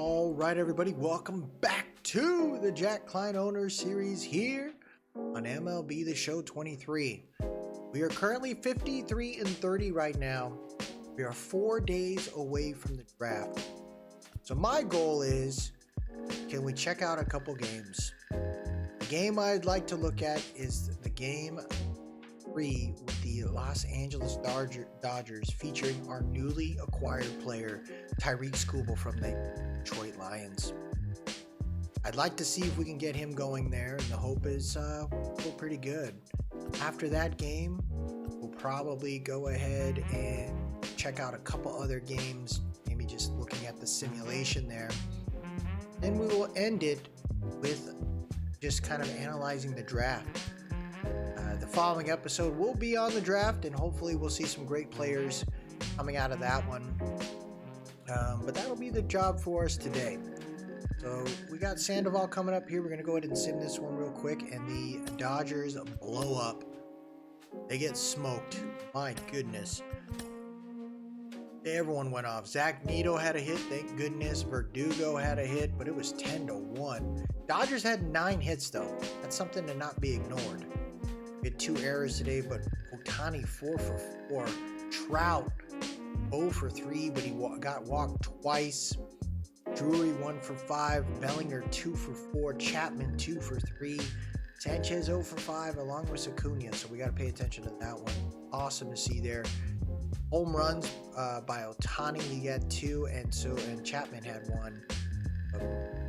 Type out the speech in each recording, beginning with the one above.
All right, everybody, welcome back to the Jack Klein Owners Series here on MLB The Show 23. We are currently 53-30 right now. We are 4 days away from the draft. So my goal is, can we check out a couple games? The game I'd like to look at is the game 3 with the Los Angeles Dodgers featuring our newly acquired player, Tarik Skubal from the Detroit Lions. I'd like to see if we can get him going there, and the hope is we're pretty good. After that game, we'll probably go ahead and check out a couple other games, maybe just looking at the simulation there. Then we will end it with just kind of analyzing the draft. The following episode will be on the draft, and hopefully we'll see some great players coming out of that one. But that'll be the job for us today. So we got Sandoval coming up here. We're going to go ahead and sim this one real quick, and the Dodgers blow up. They get smoked. My goodness. Everyone went off. Zach Neto had a hit, thank goodness. Verdugo had a hit, but it was 10-1. Dodgers had 9 hits, though. That's something to not be ignored. We had 2 errors today, but Ohtani 4 for 4. Trout 0 for 3, but he got walked twice. Drury 1 for 5. Bellinger 2 for 4. Chapman 2 for 3. Sanchez 0 for 5, along with Acuna. So we got to pay attention to that one. Awesome to see there. Home runs by Ohtani, he got 2, and Chapman had 1.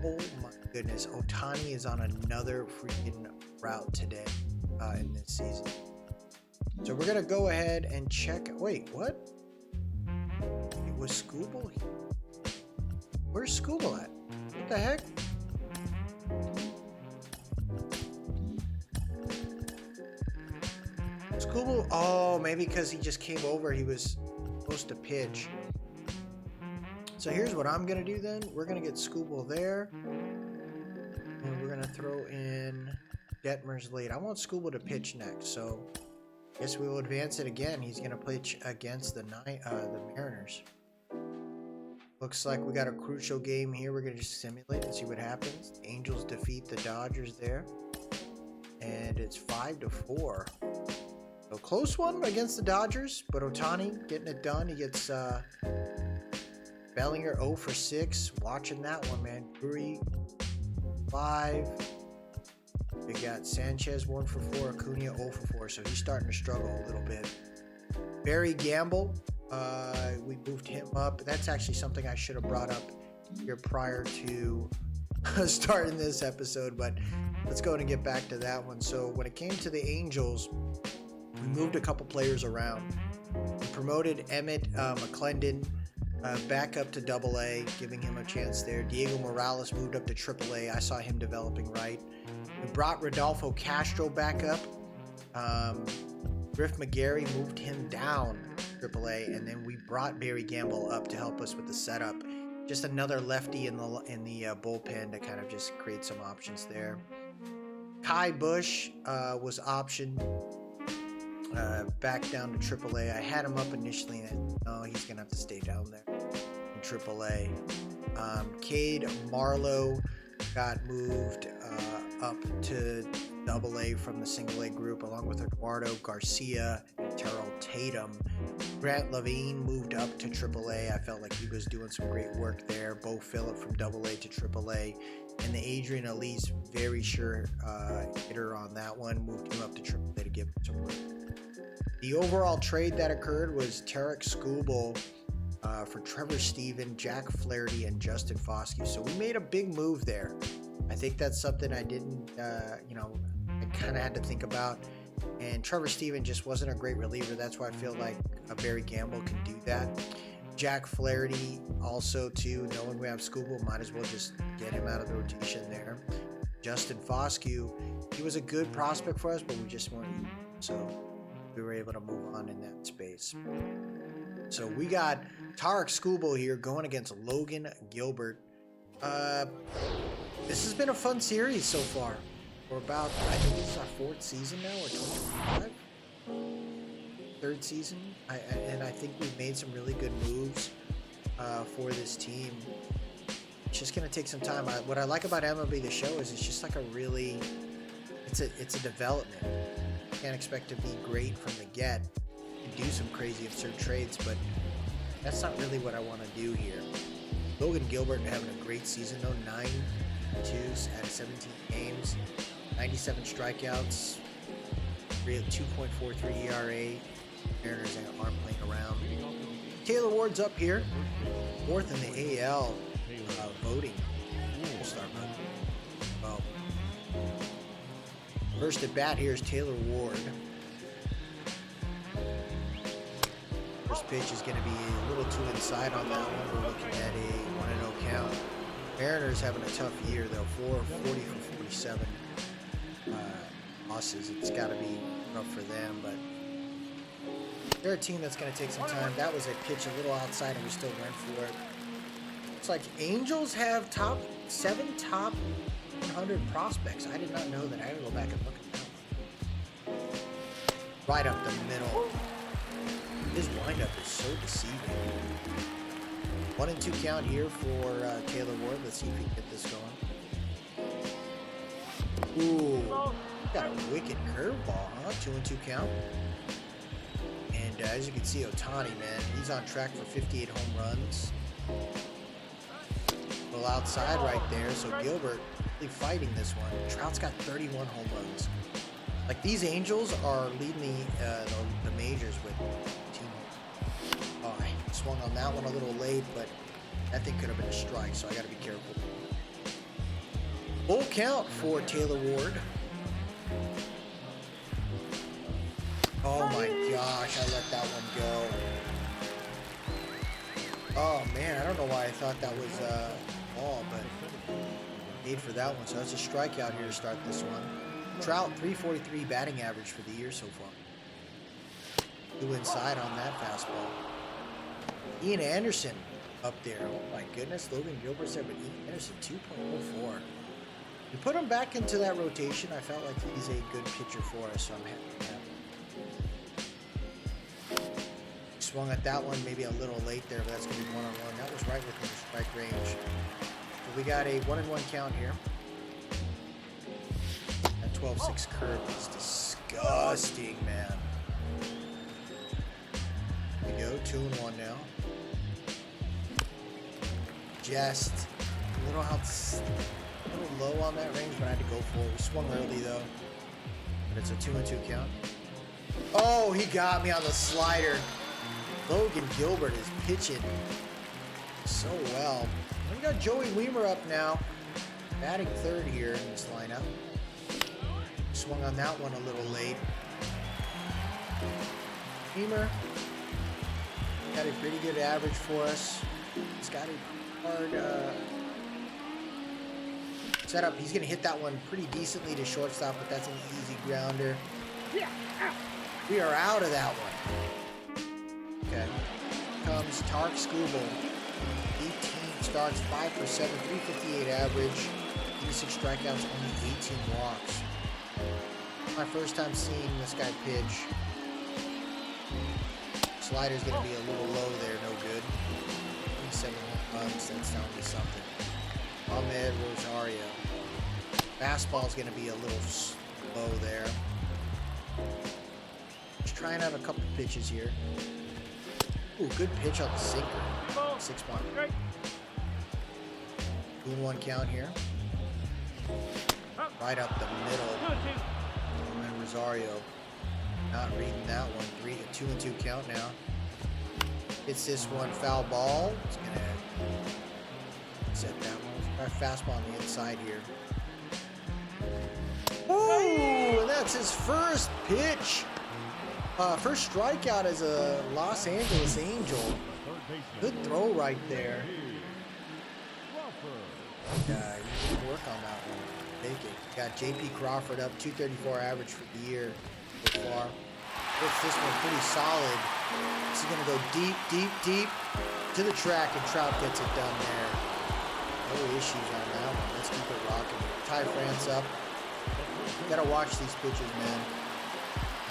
Oh my goodness, Ohtani is on another freaking route today in this season. So we're gonna go ahead and check. Wait, what? It was Skubal. Where's Skubal at? What the heck? Skubal. Oh, maybe because he just came over. He was supposed to pitch. So here's what I'm gonna do then. We're gonna get Skubal there, and we're gonna throw in Detmer's late. I want Skubal to pitch next, so I guess we will advance it again. He's gonna pitch against the Mariners. Looks like we got a crucial game here. We're gonna just simulate and see what happens. The Angels defeat the Dodgers there, and it's 5-4. So close one against the Dodgers, but Ohtani getting it done. He gets Bellinger 0 for 6. Watching that one, man. Drury 5. We got Sanchez 1 for 4. Acuna 0 for 4. So he's starting to struggle a little bit. Barry Gamble, we moved him up. That's actually something I should have brought up here prior to starting this episode, but let's go ahead and get back to that one. So when it came to the Angels, we moved a couple players around. We promoted Emmett McClendon back up to AA, giving him a chance there. Diego Morales moved up to AAA. I saw him developing right. We brought Rodolfo Castro back up. Griff McGarry moved him down to AAA, and then we brought Barry Gamble up to help us with the setup. Just another lefty in the bullpen to kind of just create some options there. Kai Bush was optioned back down to AAA. I had him up initially, and no, he's gonna have to stay down there in AAA. Cade Marlowe got moved up to AA from the single A group, along with Eduardo Garcia and Terrell Tatum. Grant Levine moved up to AAA. I felt like he was doing some great work there. Bo Phillip from AA to AAA. And the Adrian Elise, very sure hitter on that one, moved him up to AAA to give him some work. The overall trade that occurred was Tarik Skubal for Trevor Stephan, Jack Flaherty, and Justin Foscue. So we made a big move there. I think that's something I didn't, I kind of had to think about. And Trevor Stephan just wasn't a great reliever. That's why I feel like a Barry Gamble can do that. Jack Flaherty also, too, knowing we have Skubal, might as well just get him out of the rotation there. Justin Foscue, he was a good prospect for us, but we just weren't. So we were able to move on in that space. So we got Tarik Skubal here going against Logan Gilbert. This has been a fun series so far. We're about, I think this is our 4th season now, or 2025? 3rd season. And I think we've made some really good moves for this team. It's just gonna take some time. What I like about MLB The Show is it's just like a really, it's a development. You can't expect to be great from the get. You do some crazy absurd trades, but that's not really what I want to do here. Logan Gilbert having a great season though, 9-2 out of 17 games, 97 strikeouts, 2.43 ERA. Mariners aren't playing around. Taylor Ward's up here, 4th in the AL voting. We'll start voting. Well, first at bat here is Taylor Ward. First pitch is going to be a little too inside on that one. We're looking at a 1-0 count. Mariners having a tough year though, 440 for 47 losses. It's got to be rough for them, but they're a team that's going to take some time. That was a pitch a little outside, and we still went for it. It's like Angels have top 100 prospects. I did not know that. I had to go back and look at that one. Right up the middle. His windup is so deceiving. 1-2 count here for Taylor Ward. Let's see if we can get this going. Ooh, got a wicked curveball, huh? 2-2 count. And as you can see, Ohtani, man, he's on track for 58 home runs. A little outside right there, so Gilbert really fighting this one. Trout's got 31 home runs. Like, these Angels are leading the majors with team. Oh, I swung on that one a little late, but that thing could have been a strike, so I got to be careful. Full count for Taylor Ward. Oh my gosh, I let that one go. Oh man, I don't know why I thought that was ball, but made for that one. So that's a strikeout here to start this one. Trout, 343 batting average for the year so far. 2 inside on that fastball. Ian Anderson up there. Oh my goodness, Logan Gilbert's there, but Ian Anderson 2.04. We put him back into that rotation. I felt like he's a good pitcher for us, so I'm happy with that. Swung at that one, maybe a little late there, but that's going to be 1-on-1. That was right within the strike range. So we got a 1-1 count here. That 12-6 curve is disgusting, man. There we go, 2-1 now. Just a little low on that range, but I had to go for it. We swung early though, but it's a 2-2 count. Oh, he got me on the slider. Logan Gilbert is pitching so well. We got Joey Weimer up now, batting third here in this lineup. Swung on that one a little late. Weimer got a pretty good average for us. He's got a hard setup. He's going to hit that one pretty decently to shortstop, but that's an easy grounder. We are out of that one. Okay. Comes Tarek Skubal. 18 starts, 5 for 7, 358 average, 86 strikeouts, only 18 walks. My first time seeing this guy pitch. Slider's going to be a little low there, no good. 7 home runs, that's telling me something. Ahmed Rosario. Fastball's going to be a little slow there. Just trying out a couple pitches here. Ooh, good pitch on the sinker. 6-1. 2-1 count here. Right up the middle. And then Rosario. Not reading that one. 2-2 count now. Hits this one, foul ball. It's gonna set that one. Our fastball on the inside here. Ooh, and that's his first pitch. First strikeout as a Los Angeles Angel. Good throw right there. Yeah, you can work on that one. Take it. Got J.P. Crawford up, 234 average for the year so far. Hits this one pretty solid. This is going to go deep, deep, deep to the track, and Trout gets it done there. No issues on that one. Let's keep it rocking. Ty France up. Gotta watch these pitches, man.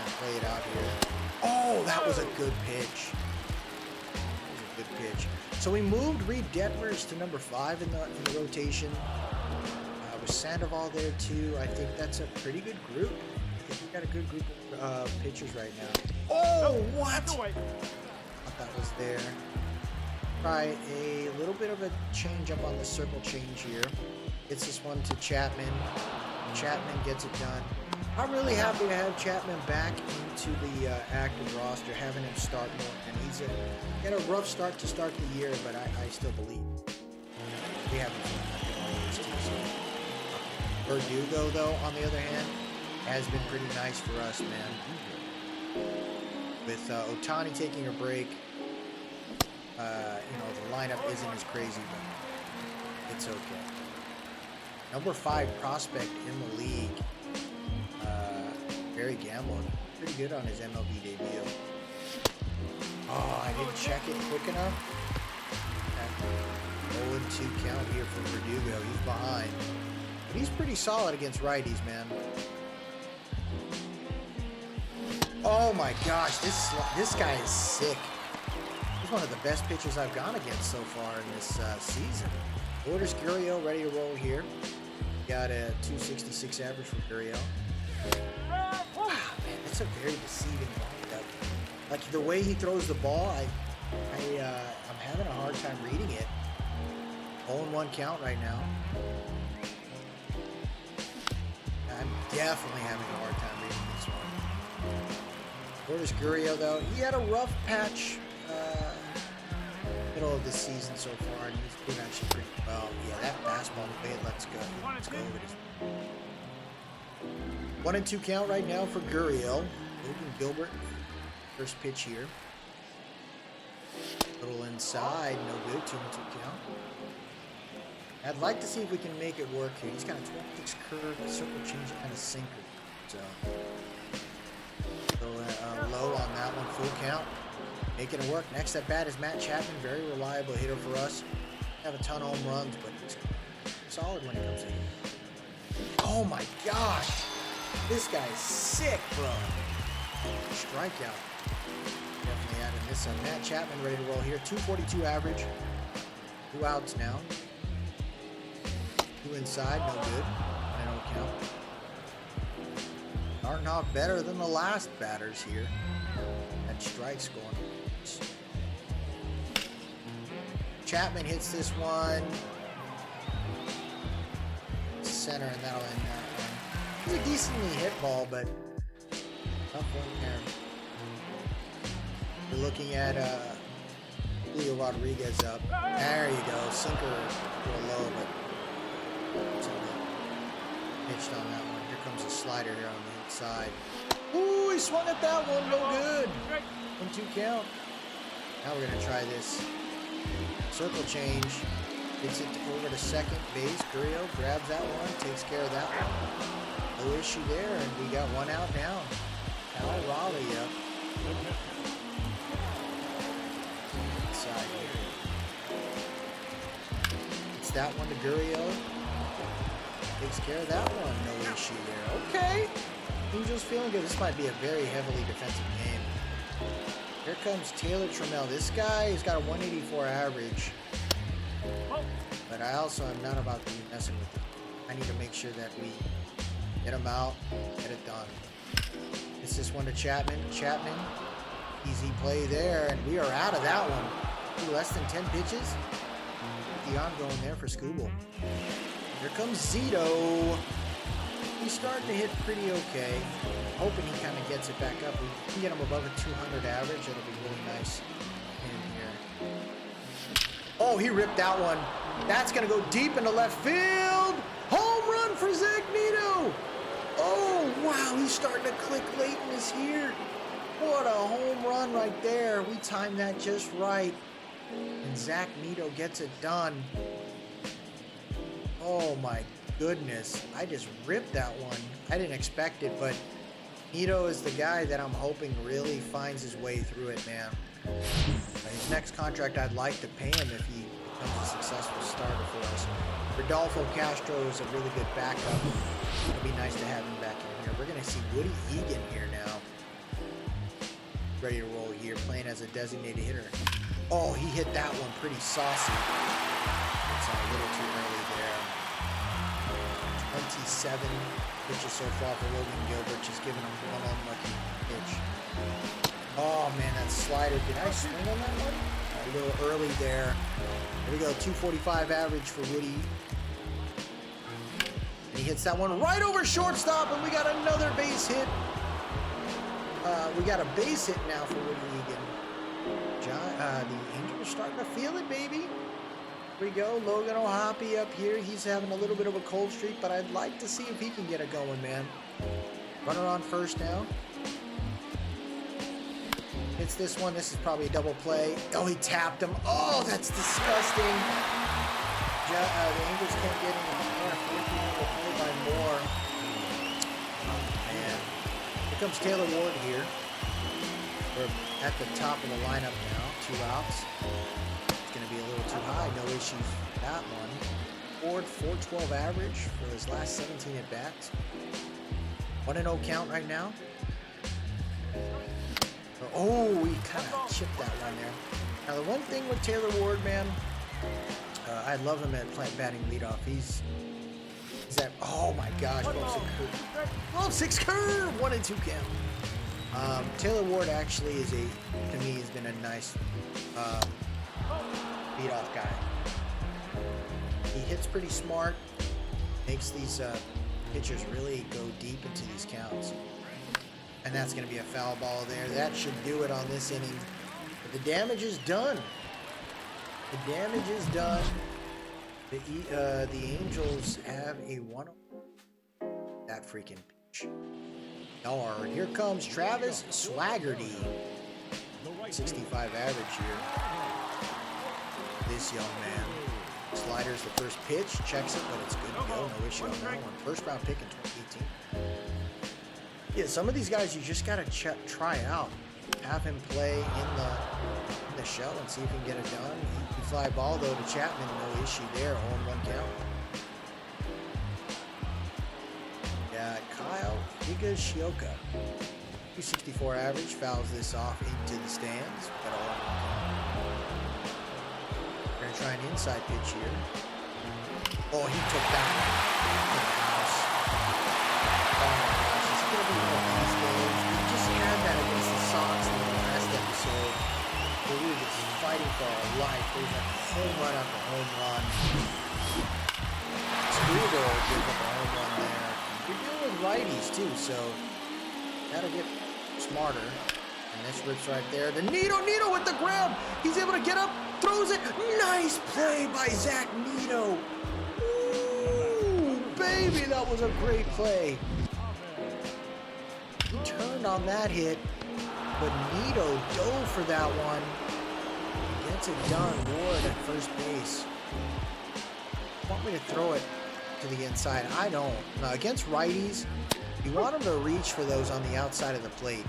And play it out here. Oh, that was a good pitch. That was a good pitch. So we moved Reed Detmers to number 5 in the rotation. With Sandoval there too. I think that's a pretty good group. I think we've got a good group of pitchers right now. Oh, what? I thought that was there. Try a little bit of a change up on the circle change here. Gets this one to Chapman. Chapman gets it done. I'm really happy to have Chapman back into the active roster, having him start more. And he's got a rough start to start the year, but I still believe we have him. Verdugo, though, on the other hand, has been pretty nice for us, man. With Ohtani taking a break, the lineup isn't as crazy, but it's okay. Number 5 prospect in the league, Barry Gamble, pretty good on his MLB debut. Oh, I didn't check it quick enough. 0-2 count here for Verdugo. He's behind. But he's pretty solid against righties, man. Oh my gosh, this guy is sick. He's one of the best pitchers I've gone against so far in this season. Lourdes Gurriel ready to roll here. Got a 266 average for Gurriel. Wow, man, that's a very deceiving lineup. Like the way he throws the ball, I'm having a hard time reading it. 0-1 count right now. I'm definitely having a hard time reading this one. Lourdes Gurriel, though, he had a rough patch middle of the season so far, and he's doing actually pretty well. Yeah, that fastball, the way it lets go. Let's go with it. 1-2 count right now for Gurriel. Logan Gilbert, first pitch here. Little inside, no good. 2-2 count. I'd like to see if we can make it work here. He's got a 12-6 curve, circle change, kind of sinker. So, low on that one, full count. Making it work. Next at bat is Matt Chapman, very reliable hitter for us. Have a ton of home runs, but he's solid when it comes in. Oh my gosh, this guy is sick, bro. Strikeout. Definitely adding this on. Matt Chapman ready to roll here. 242 average. 2 outs now. 2 inside, no good. 1-0 count. Starting off better than the last batters here. That strikes going. Chapman hits this one. Center, and that'll end that one. It's a decently hit ball, but tough one there. We're looking at Julio Rodriguez up. There you go. Sinker a little low, but pitched on that one. Here comes a slider here on the inside. Ooh, he swung at that one. No good. 1-2 count. Now we're going to try this circle change. Gets it over to second base. Gurriel grabs that one, takes care of that one. No issue there, and we got 1 out now. Cal Raleigh up. Inside here. It's that one to Gurriel. Takes care of that one. No issue there. Okay. Angels feeling good. This might be a very heavily defensive game. Here comes Taylor Trammell. This guy has got a 184 average. But I also am not about to be messing with him. I need to make sure that we get him out, get it done. It's this one to Chapman. Chapman, easy play there, and we are out of that one. Ooh, less than 10 pitches. Dion going there for Scooble. Here comes Zito. He's starting to hit pretty okay. Hoping he kind of gets it back up. We can get him above a 200 average. That'll be really nice in here. Oh, he ripped that one. That's going to go deep into left field. Home run for Zach Neto. Oh, wow. He's starting to click late in this year. What a home run right there. We timed that just right. And Zach Neto gets it done. Oh, my goodness. I just ripped that one. I didn't expect it, but Neto is the guy that I'm hoping really finds his way through it, man. His next contract, I'd like to pay him if he becomes a successful starter for us. Rodolfo Castro is a really good backup. It'd be nice to have him back in here. We're going to see Woody Egan here now. Ready to roll here, playing as a designated hitter. Oh, he hit that one pretty saucy. It's a little too early there. 27 pitches so far for Logan Gilbert, just giving him one unlucky pitch. Oh man, that slider. Did I swing on that one? A little early there. There we go, 245 average for Woody. And he hits that one right over shortstop, and we got another base hit. We got a base hit now for Woody Egan. The Angels are starting to feel it, baby. Here we go, Logan O'Hoppe up here. He's having a little bit of a cold streak, but I'd like to see if he can get it going, man. Runner on first now. Hits this one. This is probably a double play. Oh, he tapped him. Oh, that's disgusting. The Angels can't get him. Play by more. Oh, man. Here comes Taylor Ward here. We're at the top of the lineup now. 2 outs. It's going to be a little too high. No issues with that one. Ward, 412 average for his last 17 at-bats. 1-0 count right now. Oh, he kind of chipped that one there. Now, the one thing with Taylor Ward, man, I love him at batting leadoff. He's that, oh my gosh, 12-6 curve, 1-2 count. Taylor Ward actually is to me, has been a nice leadoff guy. He hits pretty smart, makes these pitchers really go deep into these counts. And that's going to be a foul ball there. That should do it on this inning. But the damage is done. The damage is done. The Angels have a 1-0. That freaking pitch. Here comes Travis Swaggerty. 65 average here. This young man. Slider's the first pitch. Checks it, but it's good to go. No issue on that one. First round pick in 2018. Yeah, some of these guys you just gotta try out. Have him play in the show and see if he can get it done. He fly ball though to Chapman, no issue there. 0-1 count. Got Kyle Higashioka. 264 average, fouls this off into the stands. Got a 1-1 count. We're gonna try an inside pitch here. Oh, he took that one. We just had that against the Sox in the last episode where we were just fighting for our life. There was like home run after home run. Sparrow gives up a home run there. We're dealing with righties too, so gotta get smarter. And this rips right there. The Nito with the grab. He's able to get up, throws it. Nice play by Zach Nito. Ooh, baby, that was a great play. He turned on that hit, but Nito dove for that one. He gets it done. Ward at first base. Want me to throw it to the inside? I don't. Now, against righties, you want them to reach for those on the outside of the plate.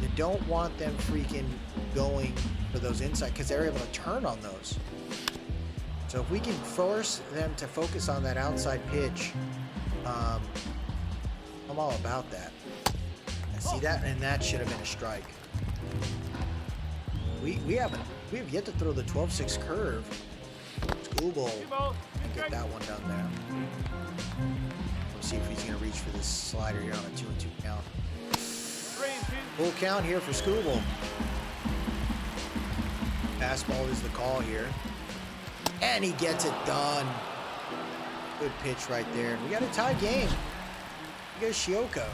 You don't want them freaking going for those inside because they're able to turn on those. So if we can force them to focus on that outside pitch, I'm all about that. See that, and that should have been a strike. We have yet to throw the 12-6 curve. Schoolboy and get that one done there. We'll see if he's gonna reach for this slider here on a 2-2 count. Full count here for Schoolboy. Fastball is the call here, and he gets it done. Good pitch right there. We got a tie game. We got Shioka.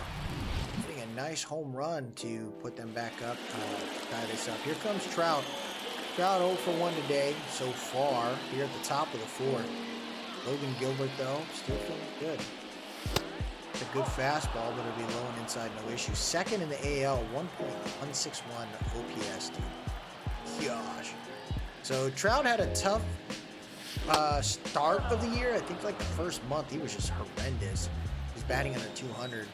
Nice home run to put them back up, tie this up. Here comes Trout. Trout 0 for 1 today so far here at the top of the 4th. Logan Gilbert, though, still feeling good. It's a good fastball, but it'll be low and inside, no issue. Second in the AL, 1.161 OPS, dude. Gosh. So Trout had a tough start of the year. I think like the first month he was just horrendous. He's batting under 200.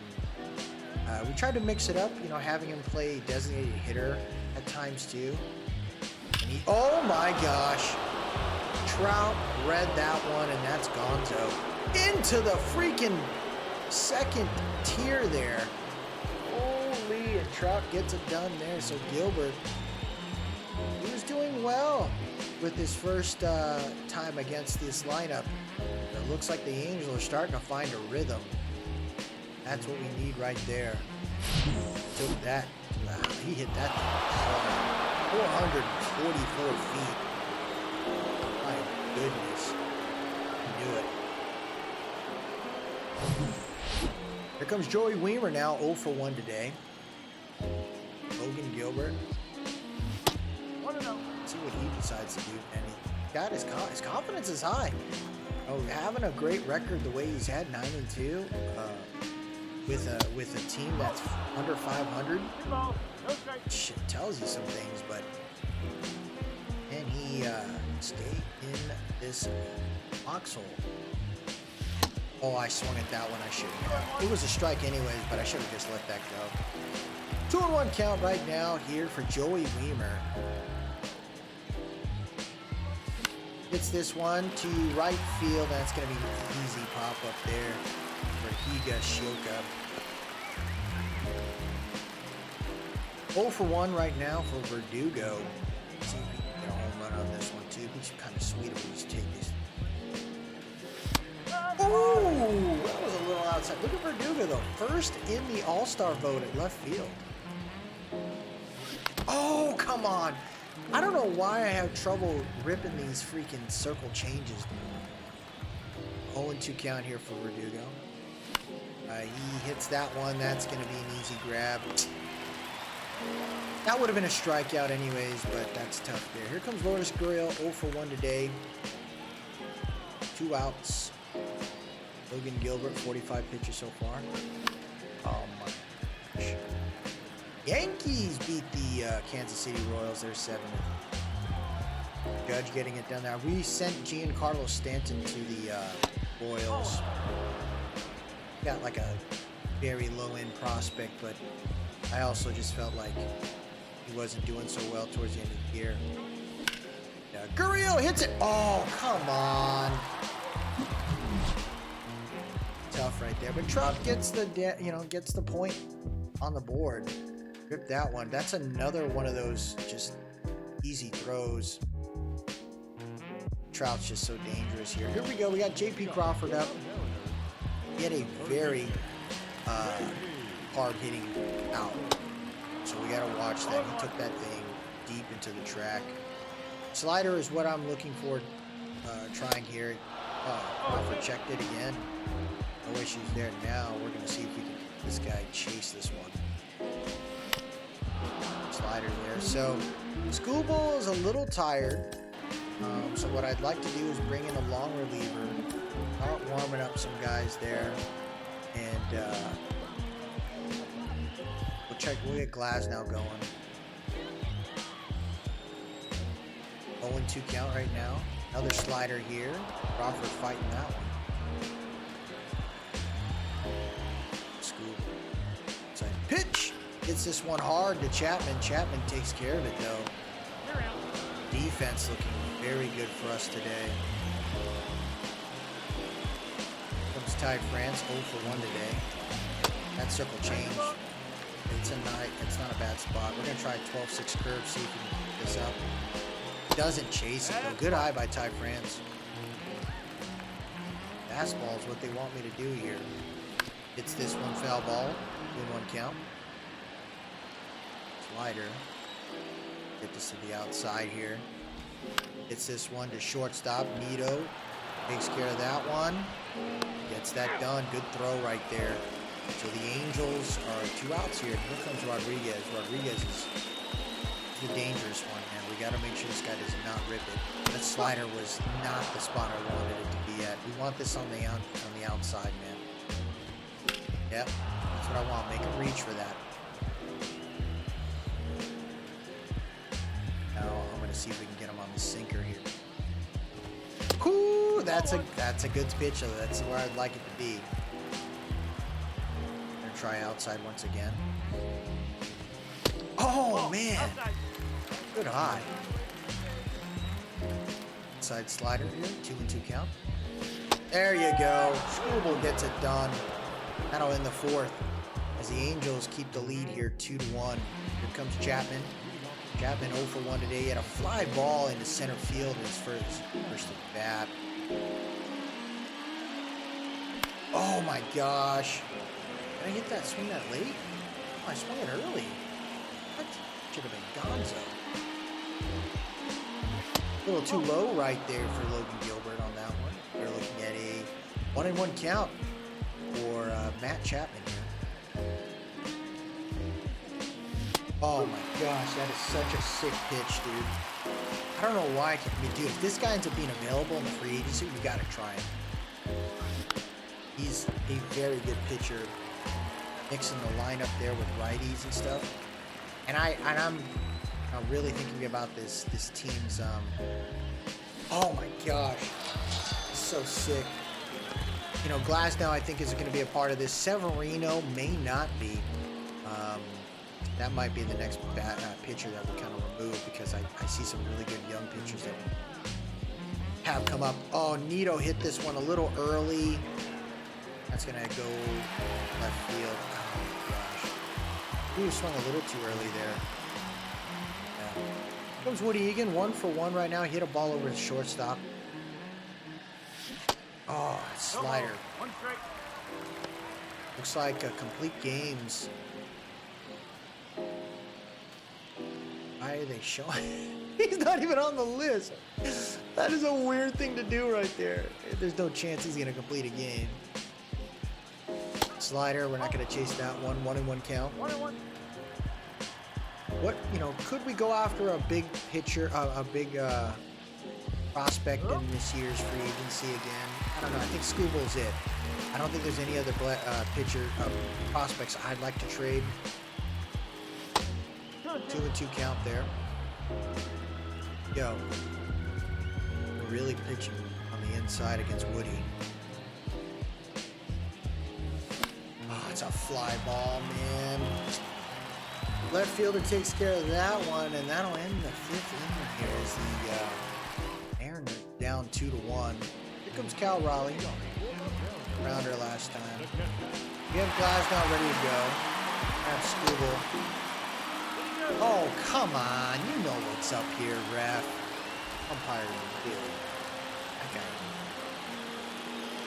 We tried to mix it up, having him play designated hitter at times too. And oh my gosh, Trout read that one, and that's gonzo. Into the freaking second tier there. Holy, and Trout gets it done there. So Gilbert, he was he's doing well with his first time against this lineup. It looks like the Angels are starting to find a rhythm. That's what we need right there. Took that. He hit that thing hard. 444 feet. My goodness. He knew it. Here comes Joey Weimer now, 0 for 1 today. Logan Gilbert. Let's see what he decides to do. And he got his confidence is high. Oh, having a great record the way he's had, 9-2, with a team that's under 500. Shit tells you some things, but can he stay in this foxhole? Oh, I swung at that one. I shouldn't have. It was a strike anyways, but I should have just let that go. 2-1 count right now here for Joey Weimer. Hits this one to right field. That's going to be an easy pop up there for Higashioka. 0 for 1 right now for Verdugo. Let's see if we can get a home run on this one too. He's kind of sweet if we just take this. Oh, that was a little outside. Look at Verdugo though. First in the All-Star vote at left field. Oh, come on. I don't know why I have trouble ripping these freaking circle changes. 0-2 count here for Verdugo. He hits that one. That's going to be an easy grab. That would have been a strikeout anyways, but that's tough there. Here comes Lourdes Gurriel, 0 for 1 today. 2 outs. Logan Gilbert, 45 pitches so far. Oh my gosh. Yankees beat the Kansas City Royals. They're 7. Judge getting it done there. We sent Giancarlo Stanton to the Royals. Got like a very low-end prospect, but I also just felt like he wasn't doing so well towards the end of the year. Gurriel hits it. Oh, come on. Tough right there. But Trout gets the gets the point on the board. Grip that one. That's another one of those just easy throws. Trout's just so dangerous here. Here we go. We got J.P. Crawford up. He had a very hard-hitting out. So we got to watch that. He took that thing deep into the track. Slider is what I'm looking for trying here. Crawford checked it again. No issues there now. We're going to see if we can this guy chase this one. Slider there. So Scooble is a little tired. So what I'd like to do is bring in a long reliever. Start warming up some guys there. And we'll get Glasnow going. 0-2 count right now. Another slider here. Crawford fighting that one. Scooble. Side pitch. Hits this one hard to Chapman. Chapman takes care of it though. Defense looking very good for us today. Comes Ty France, 0 for 1 today. That circle change. It's not a bad spot. We're gonna try a 12-6 curve, see if we can pick this up. Doesn't chase it though. Good eye by Ty France. Fastball is what they want me to do here. Hits this one foul ball. 1 count. Slider. Get this to the outside here. Hits this one to shortstop. Nito takes care of that one. Gets that done. Good throw right there. So the Angels are 2 outs here. Here comes Rodriguez. Rodriguez is the dangerous one, man. We got to make sure this guy does not rip it. That slider was not the spot I wanted it to be at. We want this on the outside, man. Yep, that's what I want. Make him reach for that. Now I'm going to see if we can get him on the sinker here. Ooh, that's a good pitch. That's where I'd like it to be. Gonna try outside once again. Oh man, good eye. Side slider here, 2-2 count. There you go. Scooble gets it done. That'll end the 4th as the Angels keep the lead here 2-1. Here comes Chapman. Chapman 0 for 1 today. He had a fly ball into center field his first at bat. Oh my gosh. Did I hit that swing that late? Oh, I swung it early. What? Should have been gonzo. A little too low right there for Logan Gilbert on that one. We're looking at a 1-1 count for Matt Chapman here. Oh my gosh, that is such a sick pitch, dude. I don't know why I can't. I mean, dude, if this guy ends up being available in the free agency, we gotta try him. He's a very good pitcher, mixing the lineup there with righties and stuff. And I'm really thinking about this team's. Oh my gosh, it's so sick. You know, Glasnow I think is going to be a part of this. Severino may not be. That might be the next pitcher that we kind of remove because I see some really good young pitchers that have come up. Oh, Nito hit this one a little early. That's going to go left field. Oh, gosh. He was swung a little too early there. Yeah. Here comes Woody Egan, 1 for 1 right now. He hit a ball over his shortstop. Oh, slider. Looks like complete games. Why are they showing? He's not even on the list. That is a weird thing to do right there. There's no chance he's going to complete a game. Slider, we're not going to chase that one. 1-1 count. 1-1. What, you know, could we go after a big pitcher, a big prospect in this year's free agency again? I don't know. I think Scooble's it. I don't think there's any other pitcher prospects I'd like to trade. 2-2 count there. Yo, we're really pitching on the inside against Woody. Oh, it's a fly ball, man. Left fielder takes care of that one, and that'll end the 5th inning here as the Mariners down 2-1. Here comes Cal Raleigh. Rounder last time. We have Glasnow ready to go. Have Scooble. Oh, come on. You know what's up here, ref. Umpire, dude. Okay.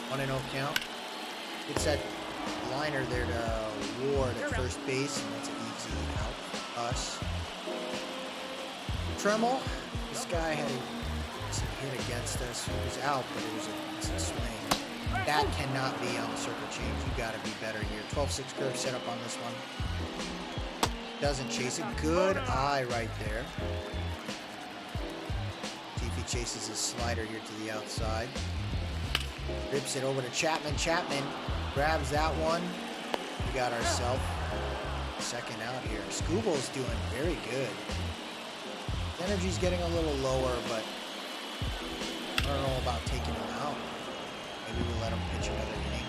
1-0 count. It's that liner there to Ward at first base, and that's an easy out for us. Tremel. This guy had a hit against us. He was out, but it was a decent swing. That cannot be on the circle change. You got to be better here. 12-6 curve set up on this one. Doesn't chase it. Good eye right there. See if he chases his slider here to the outside. Rips it over to Chapman. Chapman grabs that one. We got ourselves second out here. Scooble's doing very good. Energy's getting a little lower, but I don't know about taking him out. Maybe we'll let him pitch another inning.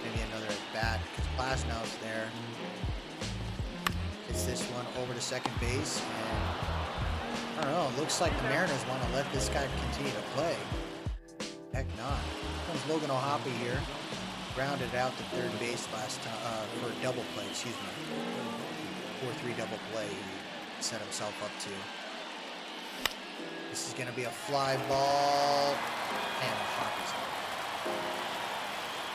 Maybe another at bat because Glasnow's there. It's this one over to second base, and I don't know. It looks like the Mariners want to let this guy continue to play. Heck not. Here comes Logan O'Hoppe here. Grounded out to third base last time for a double play. Excuse me. 4-3 double play. He set himself up to. This is going to be a fly ball, and O'Hoppe's out.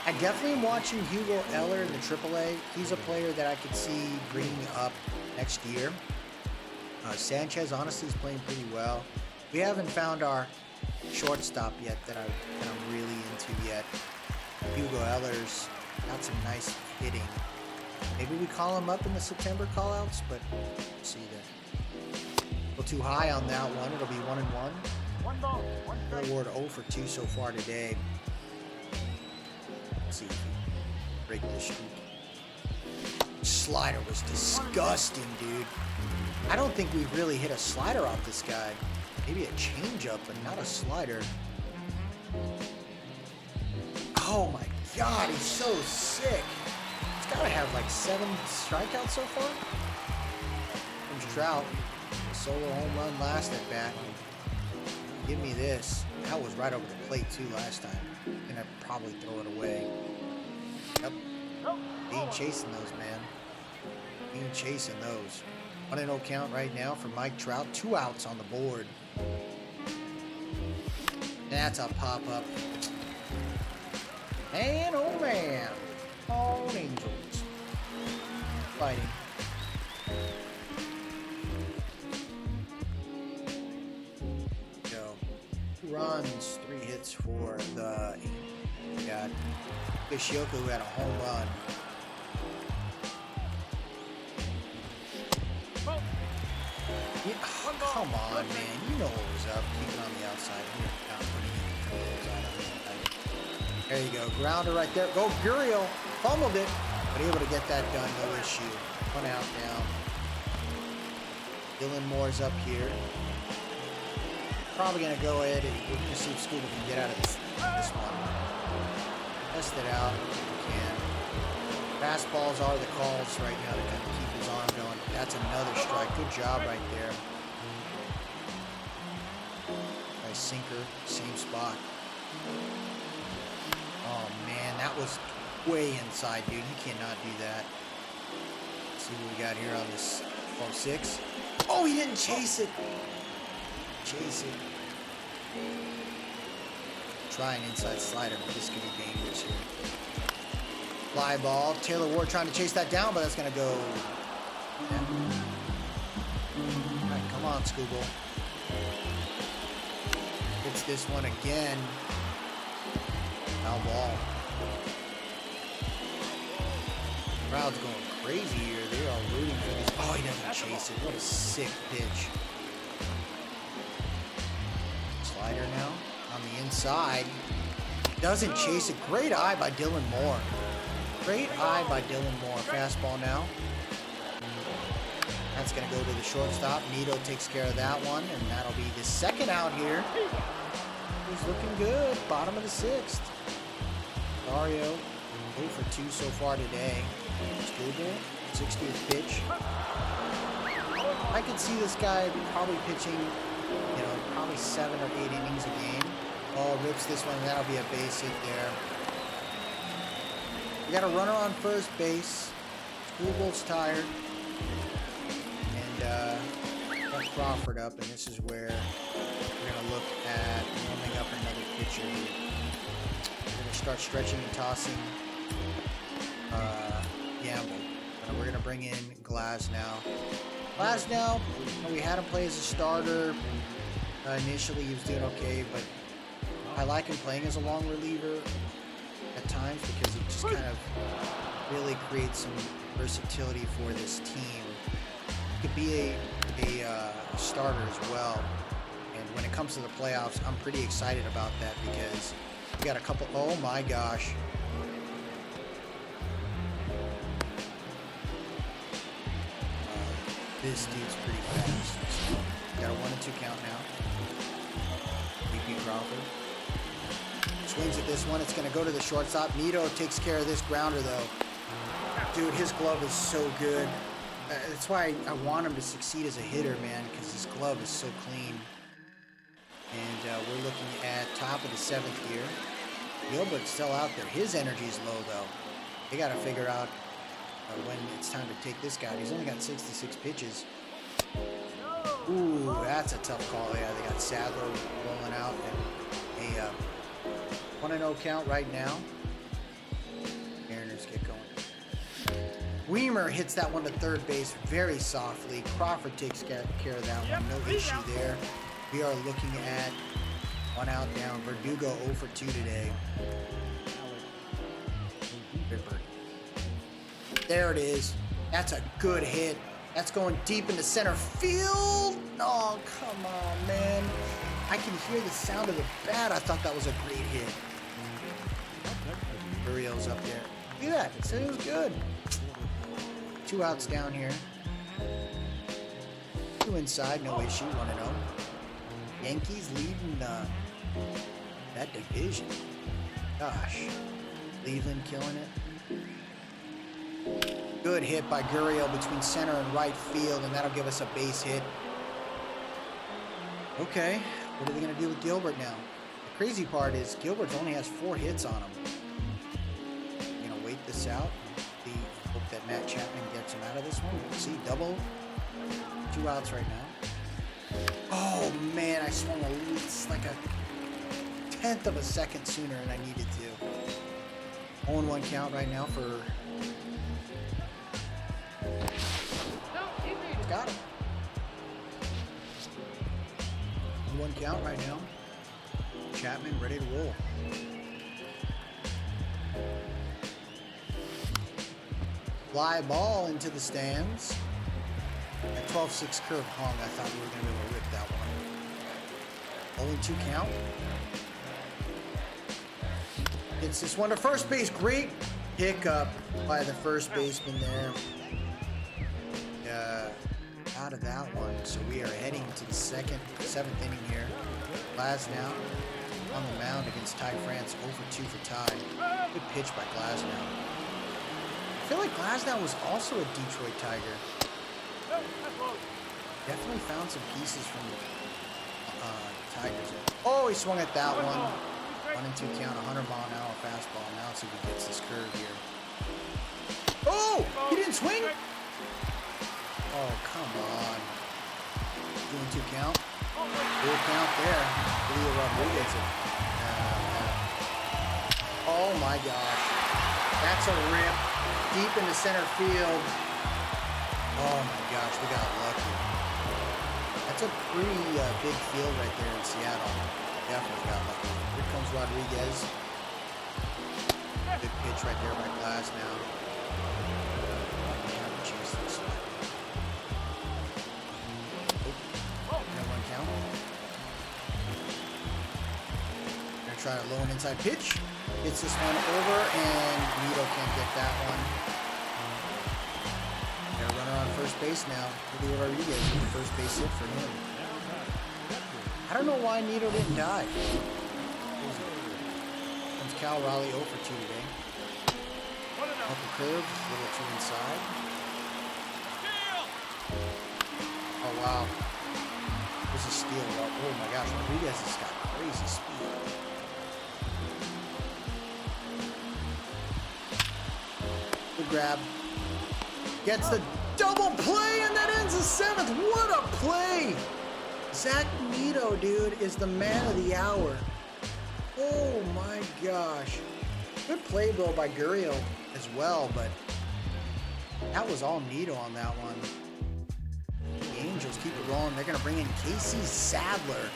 I definitely am watching Hugo Eller in the AAA. He's a player that I could see bringing up next year. Sanchez, honestly, is playing pretty well. We haven't found our shortstop yet that I'm really into yet. Hugo Eller's got some nice hitting. Maybe we call him up in the September callouts, but we'll see that. A little too high on that one. It'll be 1-1. One ball. Ward 0 for 2 so far today. See if we break this streak. Slider was disgusting, dude. I don't think we've really hit a slider off this guy. Maybe a changeup, but not a slider. Oh my God, he's so sick. He's got to have like 7 strikeouts so far. Comes Trout. Solo home run last at bat. Give me this. That was right over the plate too last time. And I'd probably throw it away. Yep. He ain't chasing those, man. He ained chasing those. 1-0 count right now for Mike Trout. 2 outs on the board. That's a pop-up. Man, oh man. All Angels. Fighting. Go. 2 runs, 3 hits for the... We got Fishioka, who had a home run. Yeah, oh, come on, man. You know what was up. Keep it on the outside. There you go. Grounder right there. Go, Gurriel. Fumbled it, but able to get that done. No issue. 1 out now. Dylan Moore's up here. Probably going to go ahead and we're going to see if Scuba can get out of this one. Test it out if you can. Fastballs are the calls right now to kind of keep his arm going. That's another strike. Good job right there. Nice sinker, same spot. Oh man, that was way inside, dude. You cannot do that. Let's see what we got here on this 12-6. Oh, he didn't chase it. Chase it. Try an inside slider, but this could be dangerous here. Fly ball. Taylor Ward trying to chase that down, but that's going to go. Yeah. All right, come on, Scooble. Hits this one again. Foul ball. Crowd's going crazy here. They are rooting for this. Oh, he doesn't chase it. What a sick pitch. Slider now on the inside. Doesn't chase it. Great eye by Dylan Moore. Great eye by Dylan Moore. Fastball now. That's going to go to the shortstop. Nito takes care of that one, and that'll be the 2nd out here. He's looking good. Bottom of the 6th. Dario, 0 for 2 so far today. Scooble, 60th pitch. I can see this guy probably pitching, probably 7 or 8 innings a game. Oh, rips this one. That'll be a base hit there. We got a runner on first base. Schoolboy's tired. And got Crawford up, and this is where we're going to look at warming up another pitcher. We're going to start stretching and tossing Gamble. And we're going to bring in Glasnow. Glasnow, we had him play as a starter. Initially, he was doing okay, but I like him playing as a long reliever at times because it just kind of really creates some versatility for this team. He could be a starter as well. And when it comes to the playoffs, I'm pretty excited about that because we got a couple. Oh my gosh. This dude's pretty fast. Got a 1-2 count now. BP Crawford. Swings at this one. It's going to go to the shortstop. Nito takes care of this grounder, though. Dude, his glove is so good. That's why I want him to succeed as a hitter, man, because his glove is so clean. And we're looking at top of the 7th here. Gilbert's still out there. His energy is low, though. They got to figure out when it's time to take this guy. He's only got 66 pitches. Ooh, that's a tough call. Yeah, they got Sadler rolling out. And a 1-0 count right now. Mariners get going. Weimer hits that one to third base very softly. Crawford takes care of that one. No issue there. We are looking at 1 out down. Verdugo 0 for 2 today. There it is. That's a good hit. That's going deep into center field. Oh, come on, man. I can hear the sound of the bat. I thought that was a great hit. Uriel's up there. Look at that. It said it was good. 2 outs down here. 2 inside. No issue. 1-0. Yankees leading that division. Gosh. Cleveland killing it. Good hit by Gurriel between center and right field, and that'll give us a base hit. Okay, what are we going to do with Gilbert now? The crazy part is Gilbert only has 4 hits on him. We're going to wait this out. Hope that Matt Chapman gets him out of this one. We'll see, double 2 outs right now. Oh man, I swung it's like a 1/10 of a second sooner than I needed to. 0-1 count right now for. Got him. 1 count right now. Chapman ready to roll. Fly ball into the stands. That 12-6 curve hung. I thought we were going to be able to rip that one. 0-2 count. Gets this one to first base. Great pickup by the first baseman there. Out of that one. So we are heading to the 7th inning here. Glasnow on the mound against Ty France. 0-2 for Ty. Good pitch by Glasnow. I feel like Glasnow was also a Detroit Tiger. Definitely found some pieces from the Tigers. Oh, he swung at that one. 1-2 count, 100-mile-an-hour fastball. Now let's see if he gets this curve here. Oh, he didn't swing? Oh, come on. 2-2 count. Full count there. Julio Rodriguez. Oh my gosh. That's a rip. Deep into center field. Oh my gosh, we got lucky. That's a pretty big field right there in Seattle. Definitely got lucky. Here comes Rodriguez. Good pitch right there by Glasnow. Chase this one. Count. Gonna try a low and inside pitch. Gets this one over, and Nito can't get that one. Got a runner on first base now. Julio Rodriguez with the first base hit for him. I don't know why Nito didn't die. Comes Cal Raleigh 0 for 2 today. Upper curve, a little too inside. Oh wow. There's a steal. Oh my gosh, Rodriguez has got crazy speed. Good grab. Gets the double play, and that ends the 7th. What a play! Zach Nito, dude, is the man of the hour. Oh my gosh. Good play, though, by Gurriel as well, but that was all Nito on that one. The Angels keep it rolling. They're going to bring in Casey Sadler.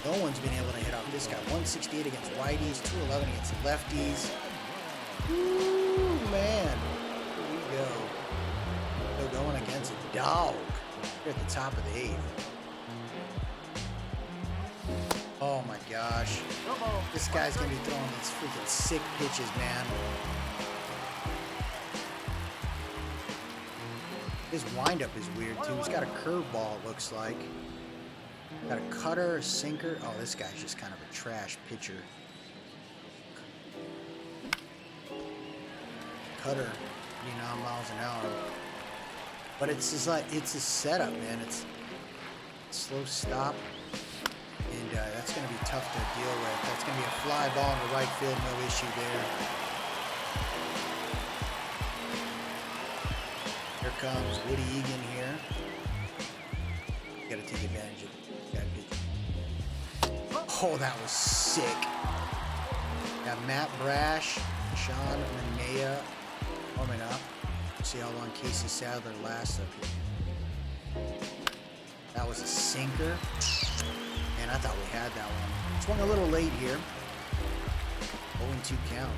No one's been able to hit off this guy. 168 against righties, 211 against lefties. Ooh, man. Here we go. They're going against a dog. Here at the top of the 8th. Oh my gosh. This guy's going to be throwing these freaking sick pitches, man. His windup is weird too. He's got a curveball, it looks like. Got a cutter, a sinker. Oh, this guy's just kind of a trash pitcher. Cutter, 89 miles an hour. But it's just like, it's a setup, man. It's a slow stop. And that's going to be tough to deal with. That's going to be a fly ball in the right field, no issue there. Here comes Woody Egan here. Got to take advantage of it. Oh, that was sick. Got Matt Brash, Sean Manea warming up. See how long Casey Sadler lasts up here. That was a sinker. Man, I thought we had that one. Swung a little late here. 0-2 count.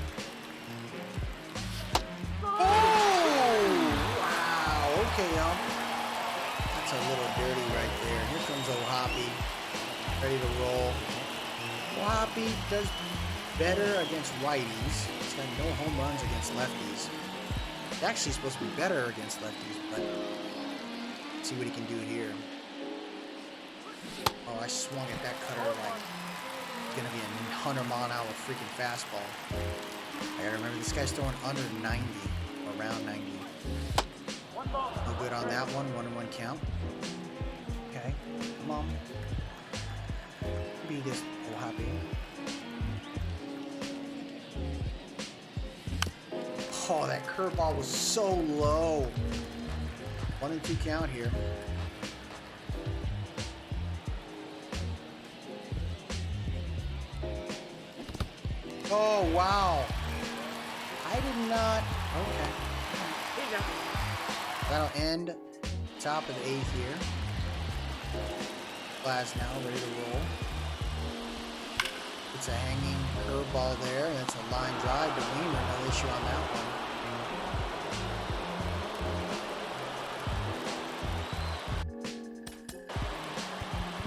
Oh! Wow. Okay, that's a little dirty right there. Here comes O'Hoppe. Ready to roll. O'Hoppe does better against righties. He's got no home runs against lefties. He's actually supposed to be better against lefties, but let's see what he can do here. Oh, I swung at that cutter like it's gonna be a 100-mile-an-hour freaking fastball. I gotta remember this guy's throwing under 90, around 90. No good on that one. 1-1 count. Okay, come on. Be this O'Hoppe. Oh, that curveball was so low. 1-2 count here. Oh, wow. I did not. Okay. There you go. That'll end top of the 8th here. Glass now ready to roll. It's a hanging curveball there. That's a line drive to Weimer. No issue on that one.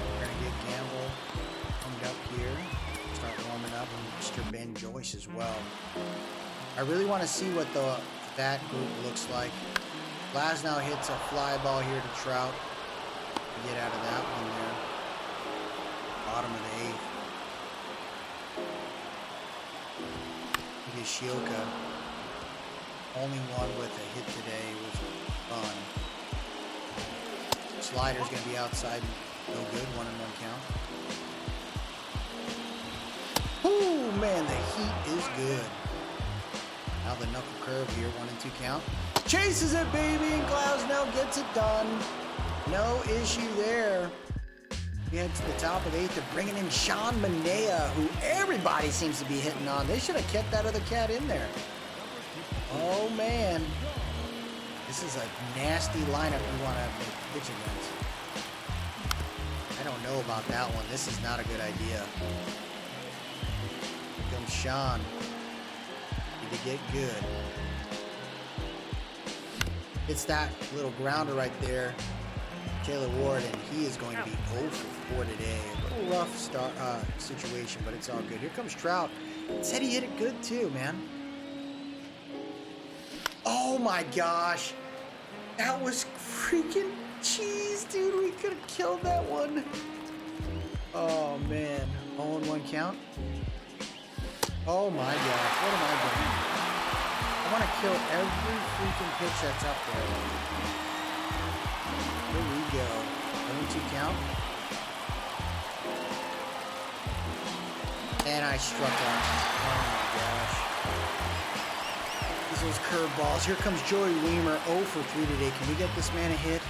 We're going to get Gamble coming up here. Start warming up. And Mr. Ben Joyce as well. I really want to see what that group looks like. Glasnow hits a fly ball here to Trout. Get out of that one there. Bottom of the 8th. Look at Shielka. Only one with a hit today was fun. Slider's going to be outside. No good. 1-1 count. Oh, man, the heat is good. Now the knuckle curve here. 1-2 count. Chases it, baby, and Glasnow gets it done. No issue there. We head to the top of the 8th. They're bringing in Sean Manaea, who everybody seems to be hitting on. They should have kept that other cat in there. Oh, man. This is a nasty lineup you want to pitch against. I don't know about that one. This is not a good idea. Here comes Sean. Need to get good. It's that little grounder right there, Taylor Ward, and he is going to be 0 for 4 today. A little rough start situation, but it's all good. Here comes Trout. Said he hit it good too, man. Oh my gosh. That was freaking cheese, dude. We could have killed that one. Oh man. 0-1 count. Oh my gosh. What am I doing? I want to kill every freaking pitch that's up there. Here we go. 0-2 count. And I struck out. Oh my gosh. These are those curveballs. Here comes Joey Weimer. 0 for 3 today. Can we get this man a hit?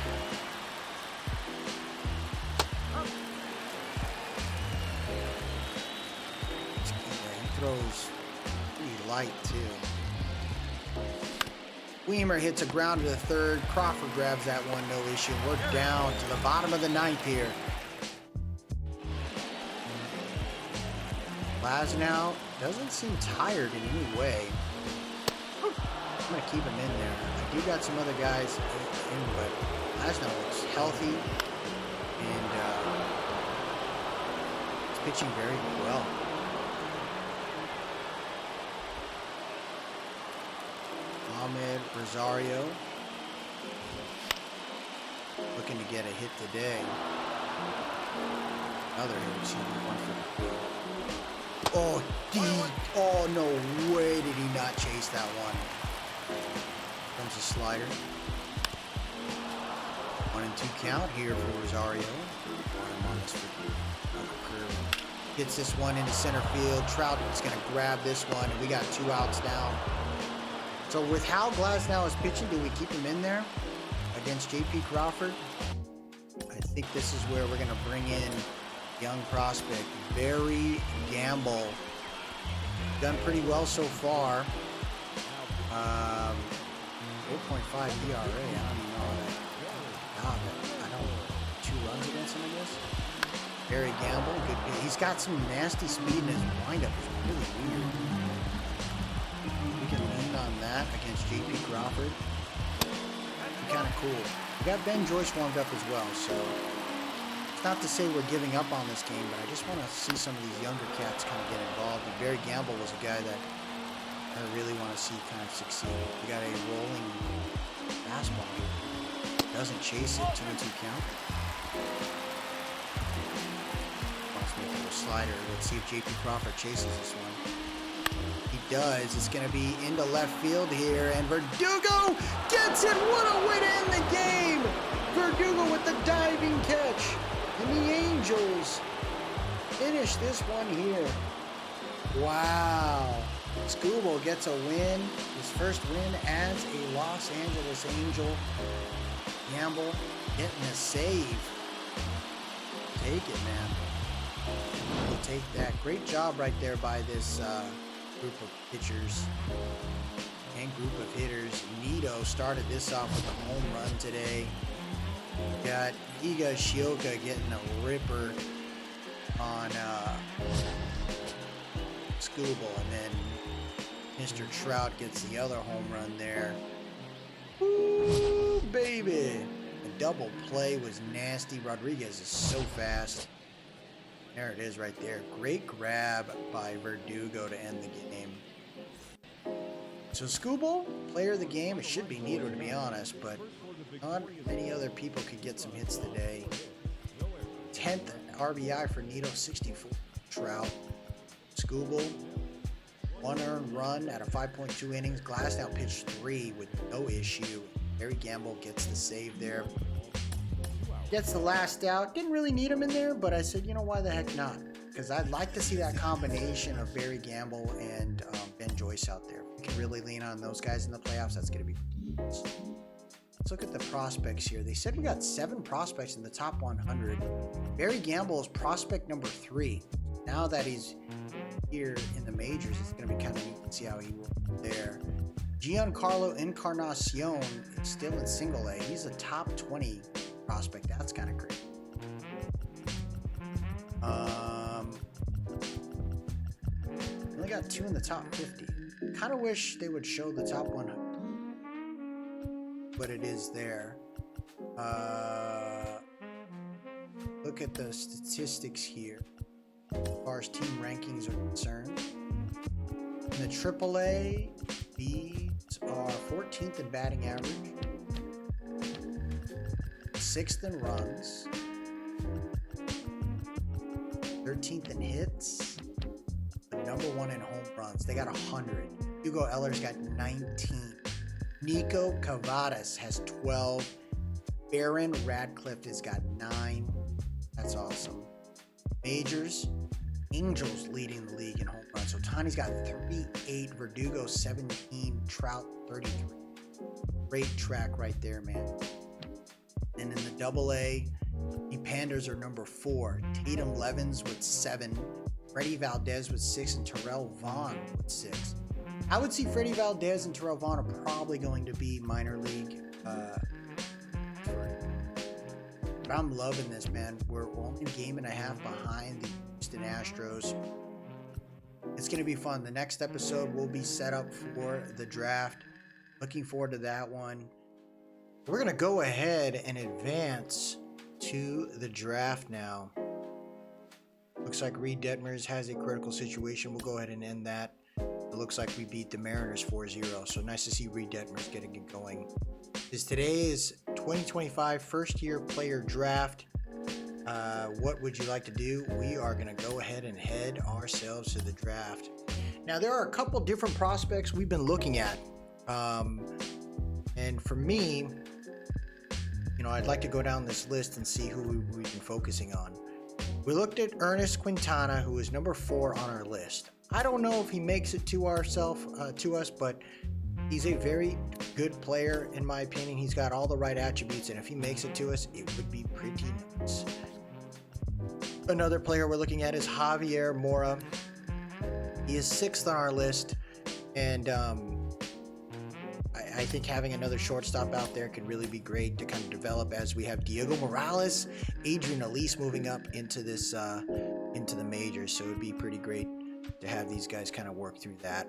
He throws pretty light too. Weimer hits a grounder to the 3rd. Crawford grabs that one, no issue. We're down to the bottom of the 9th here. Glasnow doesn't seem tired in any way. I'm going to keep him in there. I do got some other guys in, but Glasnow looks healthy and he's pitching very well. Ahmed Rosario looking to get a hit today. Another hit. Excuse me, 1 for. Oh, no way did he not chase that one. Comes a slider. 1-2 count here for Rosario. On this curve. Gets this one into center field. Trout is going to grab this one, and we got 2 outs down. So with how Glasnow is pitching, do we keep him in there against J.P. Crawford? I think this is where we're going to bring in young prospect Barry Gamble. Done pretty well so far. 4.5 ERA. I don't even know that. God, I don't. 2 runs against him, I guess. Barry Gamble, good. He's got some nasty speed, and his windup is really weird. We can lean on that against J.P. Crawford. Kind of cool. We got Ben Joyce warmed up as well, so it's not to say we're giving up on this game, but I just want to see some of these younger cats kind of get involved. And Barry Gamble was a guy that I really want to see kind of succeed. We got a rolling fastball. Doesn't chase it. 2-2 count. Wants me to throw a slider. Let's see if J.P. Crawford chases this one. He does. It's going to be into left field here, and Verdugo gets it. What a way to end the game! Verdugo with the diving catch, and the Angels finish this one here. Wow! Scoobo gets a win, his first win as a Los Angeles Angel. Gamble getting a save. Take it, man. We'll take that. Great job right there by this group of pitchers and group of hitters. Nito started this off with a home run today. Got Iga Shioka getting a ripper on Scooble, and then Mr. Trout gets the other home run there. Woo, baby! The double play was nasty. Rodriguez is so fast. There it is right there. Great grab by Verdugo to end the game. So Scooble, player of the game. It should be Nito, to be honest, but not many other people could get some hits today. 10th RBI for Nito, 64 Trout. Scooble, 1 earned run out of 5.2 innings. Glasnow pitched 3 with no issue. Barry Gamble gets the save there. Gets the last out. Didn't really need him in there, but I said, you know, why the heck not? Because I'd like to see that combination of Barry Gamble and Ben Joyce out there. We can really lean on those guys in the playoffs. That's going to be awesome. Let's look at the prospects here. They said we got 7 prospects in the top 100. Barry Gamble is prospect number 3. Now that he's here in the majors, it's going to be kind of neat to see how he will there. Giancarlo Encarnacion is still in single A. He's a top 20 prospect. That's kind of great. Only got 2 in the top 50. Kind of wish they would show the top 100, but it is there. Look at the statistics here as far as team rankings are concerned. In the AAA, these are 14th in batting average, 6th in runs, 13th in hits, but number 1 in home runs. They got 100. Hugo Eller's got 19. Nico Cavadas has 12. Baron Radcliffe has got 9. That's awesome. Majors, Angels leading the league in home runs. So Tani's got 38, Verdugo 17, Trout 33. Great track right there, man. And in the AA, the Pandas are number 4. Tatum Levens with 7. Freddie Valdez with 6, and Terrell Vaughn with 6. I would see Freddie Valdez and Terrell Vaughn are probably going to be minor league. But I'm loving this, man. We're only a game and a half behind the Houston Astros. It's going to be fun. The next episode will be set up for the draft. Looking forward to that one. We're going to go ahead and advance to the draft now. Looks like Reed Detmers has a critical situation. We'll go ahead and end that. It looks like we beat the Mariners 4-0. So nice to see Reed Detmers getting it going. Today is 2025 first-year player draft. What would you like to do? We are going to go ahead and head ourselves to the draft. Now, there are a couple different prospects we've been looking at. And for me, you know, I'd like to go down this list and see who we've been focusing on. We looked at Ernest Quintana, who is number 4 on our list. I don't know if he makes it to us, but he's a very good player, in my opinion. He's got all the right attributes, and if he makes it to us, it would be pretty nice. Another player we're looking at is Javier Mora. He is 6th on our list, and I think having another shortstop out there could really be great to kind of develop as we have Diego Morales, Adrian Elise moving up into this into the majors. So it would be pretty great to have these guys kind of work through that.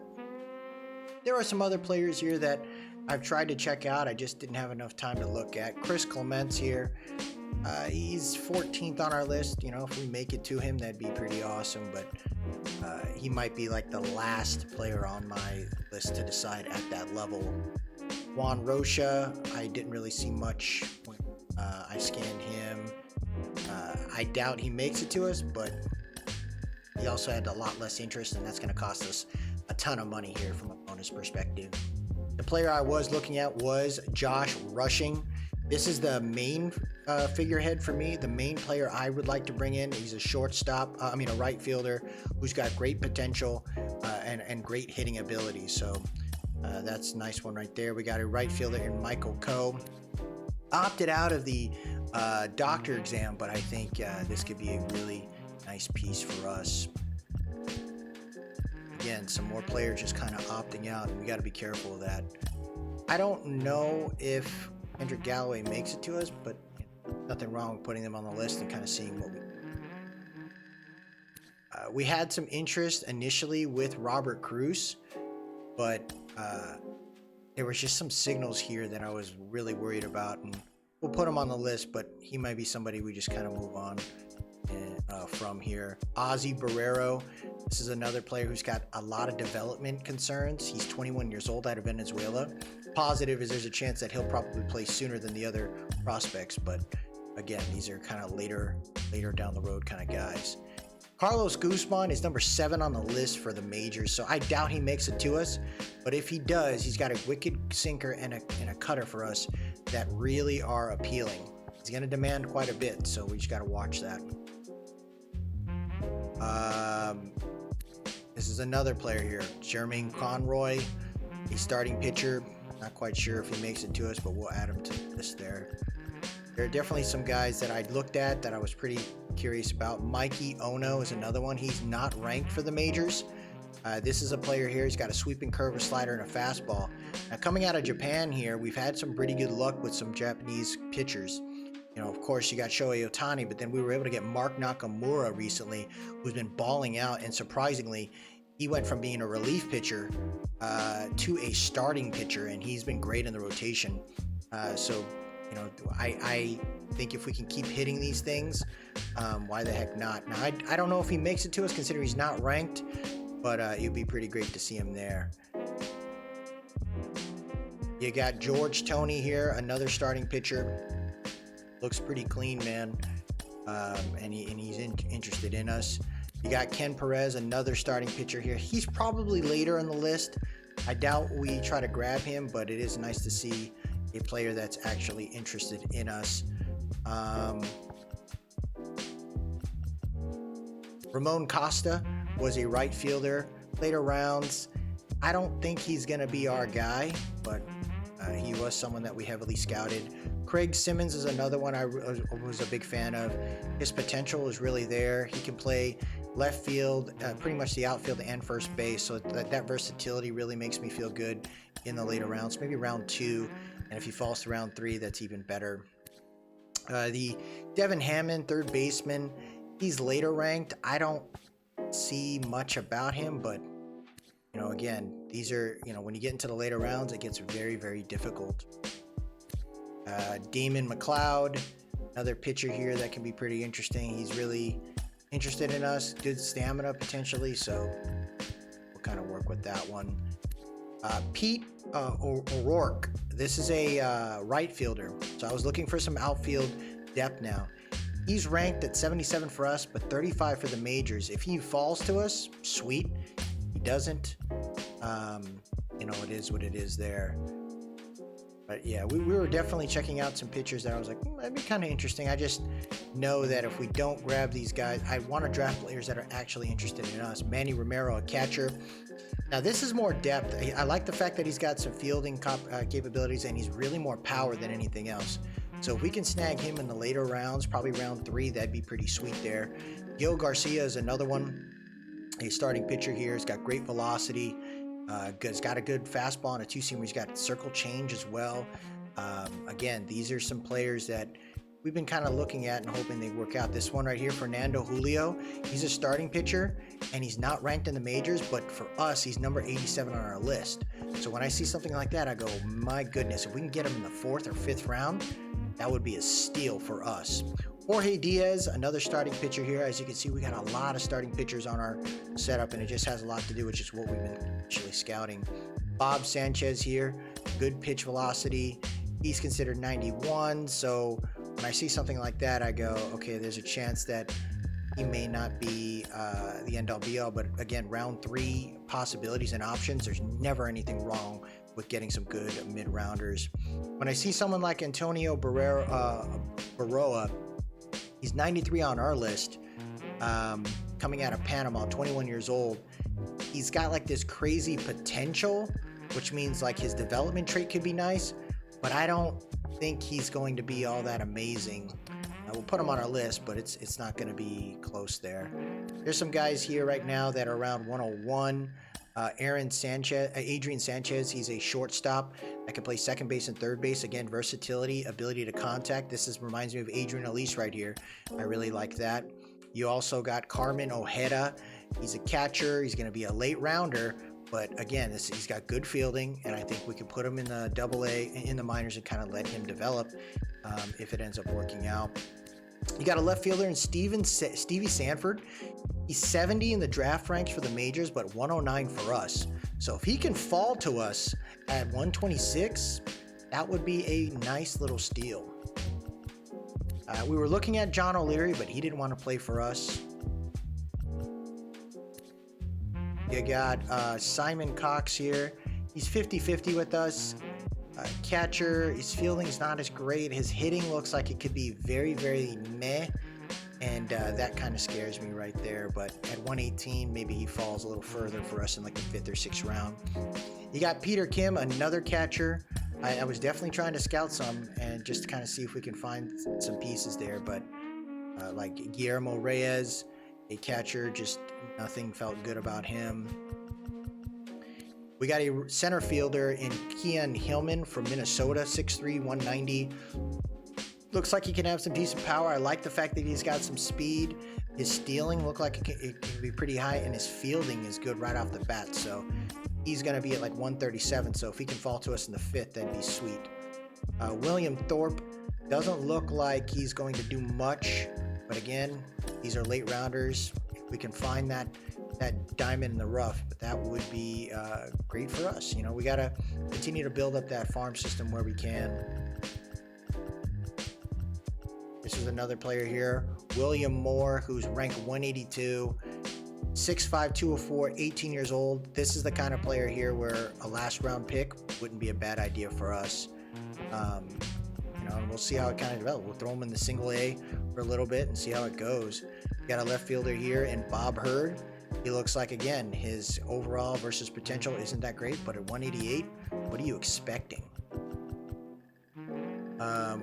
There are some other players here that I've tried to check out. I just didn't have enough time to look at. Chris Clements here. He's 14th on our list. You know, if we make it to him, that'd be pretty awesome. But he might be like the last player on my list to decide at that level. Juan Rocha, I didn't really see much when I scanned him. I doubt he makes it to us, but he also had a lot less interest, and that's going to cost us a ton of money here from a bonus perspective. The player I was looking at was Josh Rushing. This is the main figurehead for me, the main player I would like to bring in. He's a shortstop, a right fielder who's got great potential and great hitting ability. So that's a nice one right there. We got a right fielder in Michael Coe. opted out of the doctor exam, but I think this could be a really nice piece for us. Again, some more players just kind of opting out, and we got to be careful of that. I don't know if Kendrick Galloway makes it to us, but nothing wrong with putting them on the list and kind of seeing what we had some interest initially with Robert Cruz, but there was just some signals here that I was really worried about, and we'll put him on the list, but he might be somebody we just kind of move on from here. Ozzy Barrero, this is another player who's got a lot of development concerns. He's 21 years old, out of Venezuela. Positive is there's a chance that he'll probably play sooner than the other prospects, but again, these are kind of later down the road kind of guys. Carlos Guzman is number 7 on the list for the majors, so I doubt he makes it to us, but if he does, he's got a wicked sinker and a cutter for us that really are appealing. He's going to demand quite a bit, so we just got to watch that. This is another player here, Jermaine Conroy, a starting pitcher. Not quite sure if he makes it to us, but we'll add him to this there. There are definitely some guys that I looked at that I was pretty curious about. Mikey Ono is another one. He's not ranked for the majors. This is a player here. He's got a sweeping curve, a slider, and a fastball. Now, coming out of Japan here, we've had some pretty good luck with some Japanese pitchers. You know, of course, you got Shohei Ohtani, but then we were able to get Mark Nakamura recently, who's been balling out, and surprisingly, he went from being a relief pitcher to a starting pitcher, and he's been great in the rotation. So, you know, I think if we can keep hitting these things, why the heck not? Now, I don't know if he makes it to us, considering he's not ranked, but it'd be pretty great to see him there. You got George Toney here, another starting pitcher. Looks pretty clean, man, and he's interested in us. You got Ken Perez, another starting pitcher here. He's probably later on the list. I doubt we try to grab him, but it is nice to see a player that's actually interested in us. Ramon Costa was a right fielder, later rounds. I don't think he's going to be our guy, but he was someone that we heavily scouted. Craig Simmons is another one I was a big fan of. His potential is really there. He can play left field, pretty much the outfield and first base, so that versatility really makes me feel good in the later rounds, maybe round 2, and if he falls to round 3, that's even better. The Devin Hammond, third baseman, he's later ranked. I don't see much about him, but you know, again, these are, you know, when you get into the later rounds, it gets very, very difficult. Damon McLeod, another pitcher here that can be pretty interesting. He's really interested in us, good stamina potentially, so we'll kind of work with that one. Pete O'Rourke, this is a right fielder, so I was looking for some outfield depth now. He's ranked at 77 for us, but 35 for the majors. If he falls to us, sweet. He doesn't, you know, it is what it is there. But yeah, we were definitely checking out some pitchers that I was like, that'd be kind of interesting. I just know that if we don't grab these guys, I want to draft players that are actually interested in us. Manny Romero, a catcher. Now, this is more depth. I like the fact that he's got some fielding capabilities, and he's really more power than anything else. So if we can snag him in the later rounds, probably round 3, that'd be pretty sweet there. Gil Garcia is another one. A starting pitcher here. He's got great velocity. He's got a good fastball and a 2-seamer. He's got circle change as well. Again, these are some players that we've been kind of looking at and hoping they work out. This one right here, Fernando Julio, he's a starting pitcher, and he's not ranked in the majors, but for us, he's number 87 on our list. So when I see something like that, I go, my goodness, if we can get him in the 4th or 5th round, that would be a steal for us. Jorge Diaz, another starting pitcher here. As you can see, we got a lot of starting pitchers on our setup, and it just has a lot to do with just what we've been actually scouting. Bob Sanchez here, good pitch velocity. He's considered 91, so when I see something like that, I go, okay, there's a chance that he may not be the end-all be-all, but again, round 3 possibilities and options, there's never anything wrong with getting some good mid-rounders. When I see someone like Antonio Barroa, he's 93 on our list, coming out of Panama, 21 years old. He's got like this crazy potential, which means like his development trait could be nice, but I don't think he's going to be all that amazing. We'll put him on our list, but it's not going to be close there. There's some guys here right now that are around 101. Adrian Sanchez, he's a shortstop that can play second base and third base. Again, versatility, ability to contact. Reminds me of Adrian Elise right here. I really like that. You also got Carmen Ojeda. He's a catcher. He's going to be a late rounder, but again, he's got good fielding, and I think we can put him in the Double-A in the minors and kind of let him develop if it ends up working out. You got a left fielder in Stevie Sanford. He's 70 in the draft ranks for the majors, but 109 for us. So if he can fall to us at 126, that would be a nice little steal. We were looking at John O'Leary, but he didn't want to play for us. You got Simon Cox here. He's 50-50 with us. Catcher, his fielding's not as great. His hitting looks like it could be very, very meh. And that kind of scares me right there. But at 118, maybe he falls a little further for us in like the 5th or 6th round. You got Peter Kim, another catcher. I was definitely trying to scout some and just to kind of see if we can find some pieces there. But like Guillermo Reyes, a catcher, just nothing felt good about him. We got a center fielder in Kian Hillman from Minnesota, 6'3", 190. Looks like he can have some decent power. I like the fact that he's got some speed. His stealing looked like it can be pretty high, and his fielding is good right off the bat. So he's going to be at like 137. So if he can fall to us in the 5th, that'd be sweet. William Thorpe doesn't look like he's going to do much. But again, these are late rounders. If we can find that diamond in the rough, but that would be great for us. You know, we got to continue to build up that farm system where we can. This is another player here, William Moore, who's ranked 182, 6'5", 204, 18 years old. This is the kind of player here where a last round pick wouldn't be a bad idea for us. You know, and we'll see how it kind of develops. We'll throw him in the single A for a little bit and see how it goes. We got a left fielder here in Bob Hurd. He looks like, again, his overall versus potential isn't that great, but at 188, what are you expecting?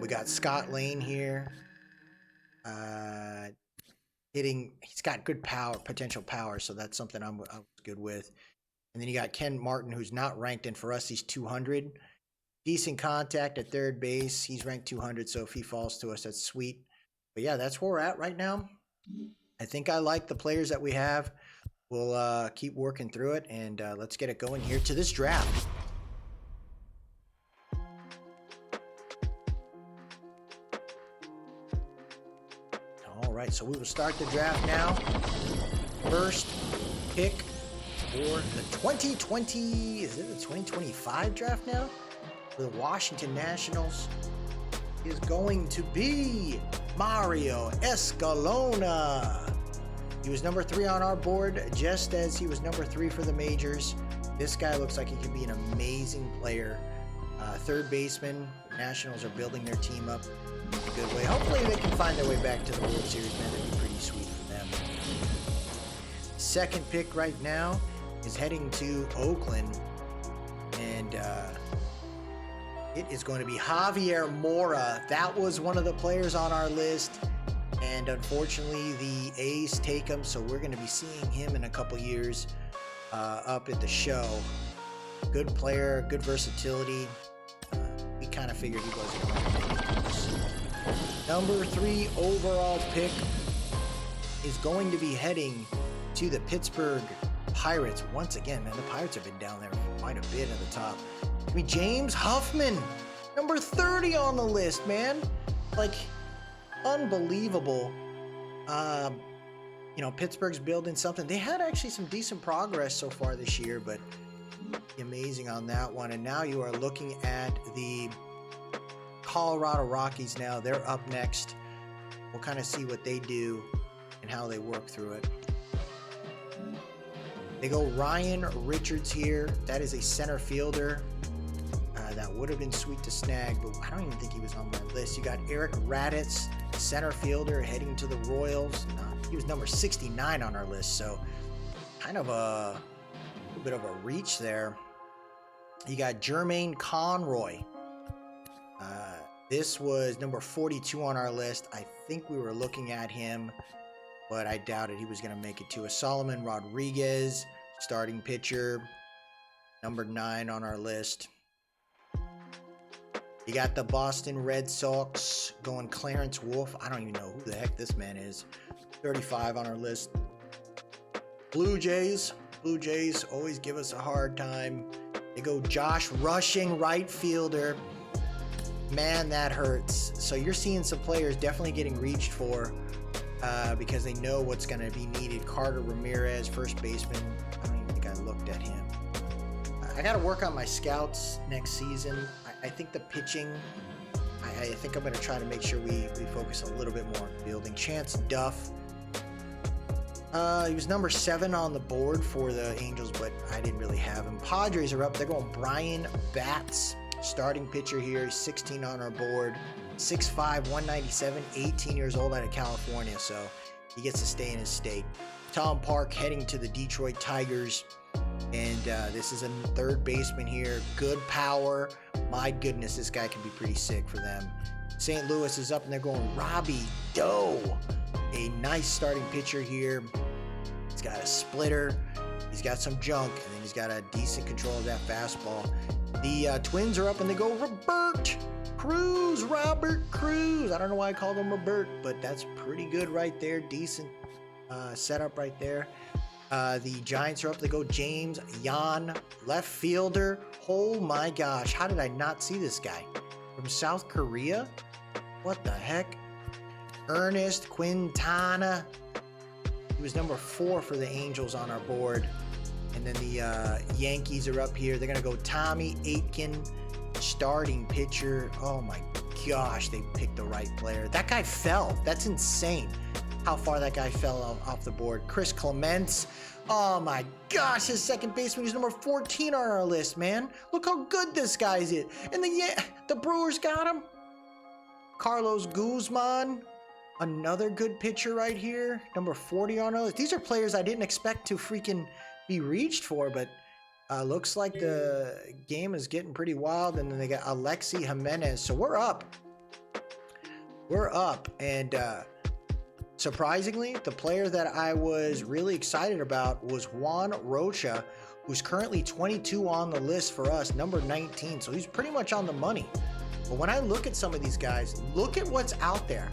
We got Scott Lane here. He's got good power, potential power, so that's something I'm good with. And then you got Ken Martin, who's not ranked, and for us, he's 200. Decent contact at third base. He's ranked 200, so if he falls to us, that's sweet. But yeah, that's where we're at right now. I think I like the players that we have. We'll keep working through it, and let's get it going here to this draft. All right, so we will start the draft now. First pick for the 2020, is it the 2025 draft now? For the Washington Nationals is going to be Mario Escalona. He was number 3 on our board, just as he was number 3 for the majors. This guy looks like he can be an amazing player. Third baseman. Nationals are building their team up in a good way. Hopefully they can find their way back to the World Series, man. That'd be pretty sweet for them. Second pick right now is heading to Oakland. And it is going to be Javier Mora. That was one of the players on our list. And unfortunately, the A's take him, so we're going to be seeing him in a couple years up at the show. Good player, good versatility. We kind of figured he wasn't going to make it. Number 3 overall pick is going to be heading to the Pittsburgh Pirates. Once again, man, the Pirates have been down there quite a bit at the top. I mean, James Huffman, number 30 on the list, man. Like, unbelievable. You know, Pittsburgh's building something. They had actually some decent progress so far this year, but amazing on that one. And now you are looking at the Colorado Rockies now. They're up next. We'll kind of see what they do and how they work through it. They go Ryan Richards here. That is a center fielder. That would have been sweet to snag, but I don't even think he was on my list. You got Eric Raditz, center fielder, heading to the Royals. He was number 69 on our list, so kind of a little bit of a reach there. You got Jermaine Conroy. This was number 42 on our list. I think we were looking at him, but I doubted he was going to make it to a Solomon Rodriguez, starting pitcher, number 9 on our list. You got the Boston Red Sox going Clarence Wolf. I don't even know who the heck this man is. 35 on our list. Blue Jays always give us a hard time. They go Josh Rushing, right fielder. Man, that hurts. So you're seeing some players definitely getting reached for because they know what's going to be needed. Carter Ramirez, first baseman. I don't even think I looked at him. I got to work on my scouts next season. I think the pitching, I think I'm going to try to make sure we focus a little bit more on fielding. Chance Duff. He was number 7 on the board for the Angels, but I didn't really have him. Padres are up. They're going Brian Batts, starting pitcher here. He's 16 on our board. 6'5", 197, 18 years old, out of California, so he gets to stay in his state. Tom Park heading to the Detroit Tigers, and this is a third baseman here. Good power. My goodness, this guy can be pretty sick for them. St. Louis is up, and they're going Robbie Doe. A nice starting pitcher here. He's got a splitter. He's got some junk, and then he's got a decent control of that fastball. The Twins are up, and they go Robert Cruz. I don't know why I called him Robert, but that's pretty good right there. Decent setup right there. The Giants are up. They go James Yan, left fielder. Oh my gosh, how did I not see this guy? From South Korea? What the heck? Ernest Quintana. He was number 4 for the Angels on our board. And then the Yankees are up here. They're going to go Tommy Aitken, starting pitcher. Oh my gosh, they picked the right player. That guy fell. That's insane how far that guy fell off the board. Chris Clements. Oh my gosh, his second baseman is number 14 on our list, man. Look how good this guy is. And the Brewers got him. Carlos Guzman. Another good pitcher right here. Number 40 on our list. These are players I didn't expect to freaking be reached for, but looks like the game is getting pretty wild. And then they got Alexi Jimenez. So we're up. And surprisingly, the player that I was really excited about was Juan Rocha, who's currently 22 on the list for us, number 19. So he's pretty much on the money. But when I look at some of these guys, look at what's out there.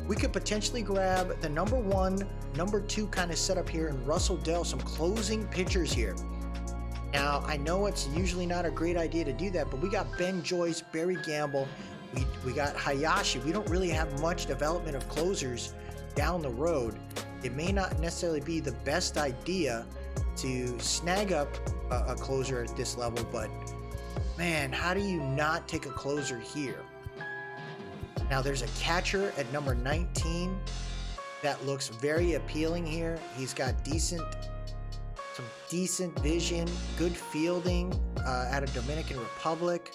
We could potentially grab the number 1, number 2 kind of setup here in Russell Dell, some closing pitchers here. Now, I know it's usually not a great idea to do that, but we got Ben Joyce, Barry Gamble, we got Hayashi. We don't really have much development of closers down the road. It may not necessarily be the best idea to snag up a closer at this level, but man, how do you not take a closer here? Now there's a catcher at number 19 that looks very appealing here. He's got some decent vision, good fielding out of Dominican Republic.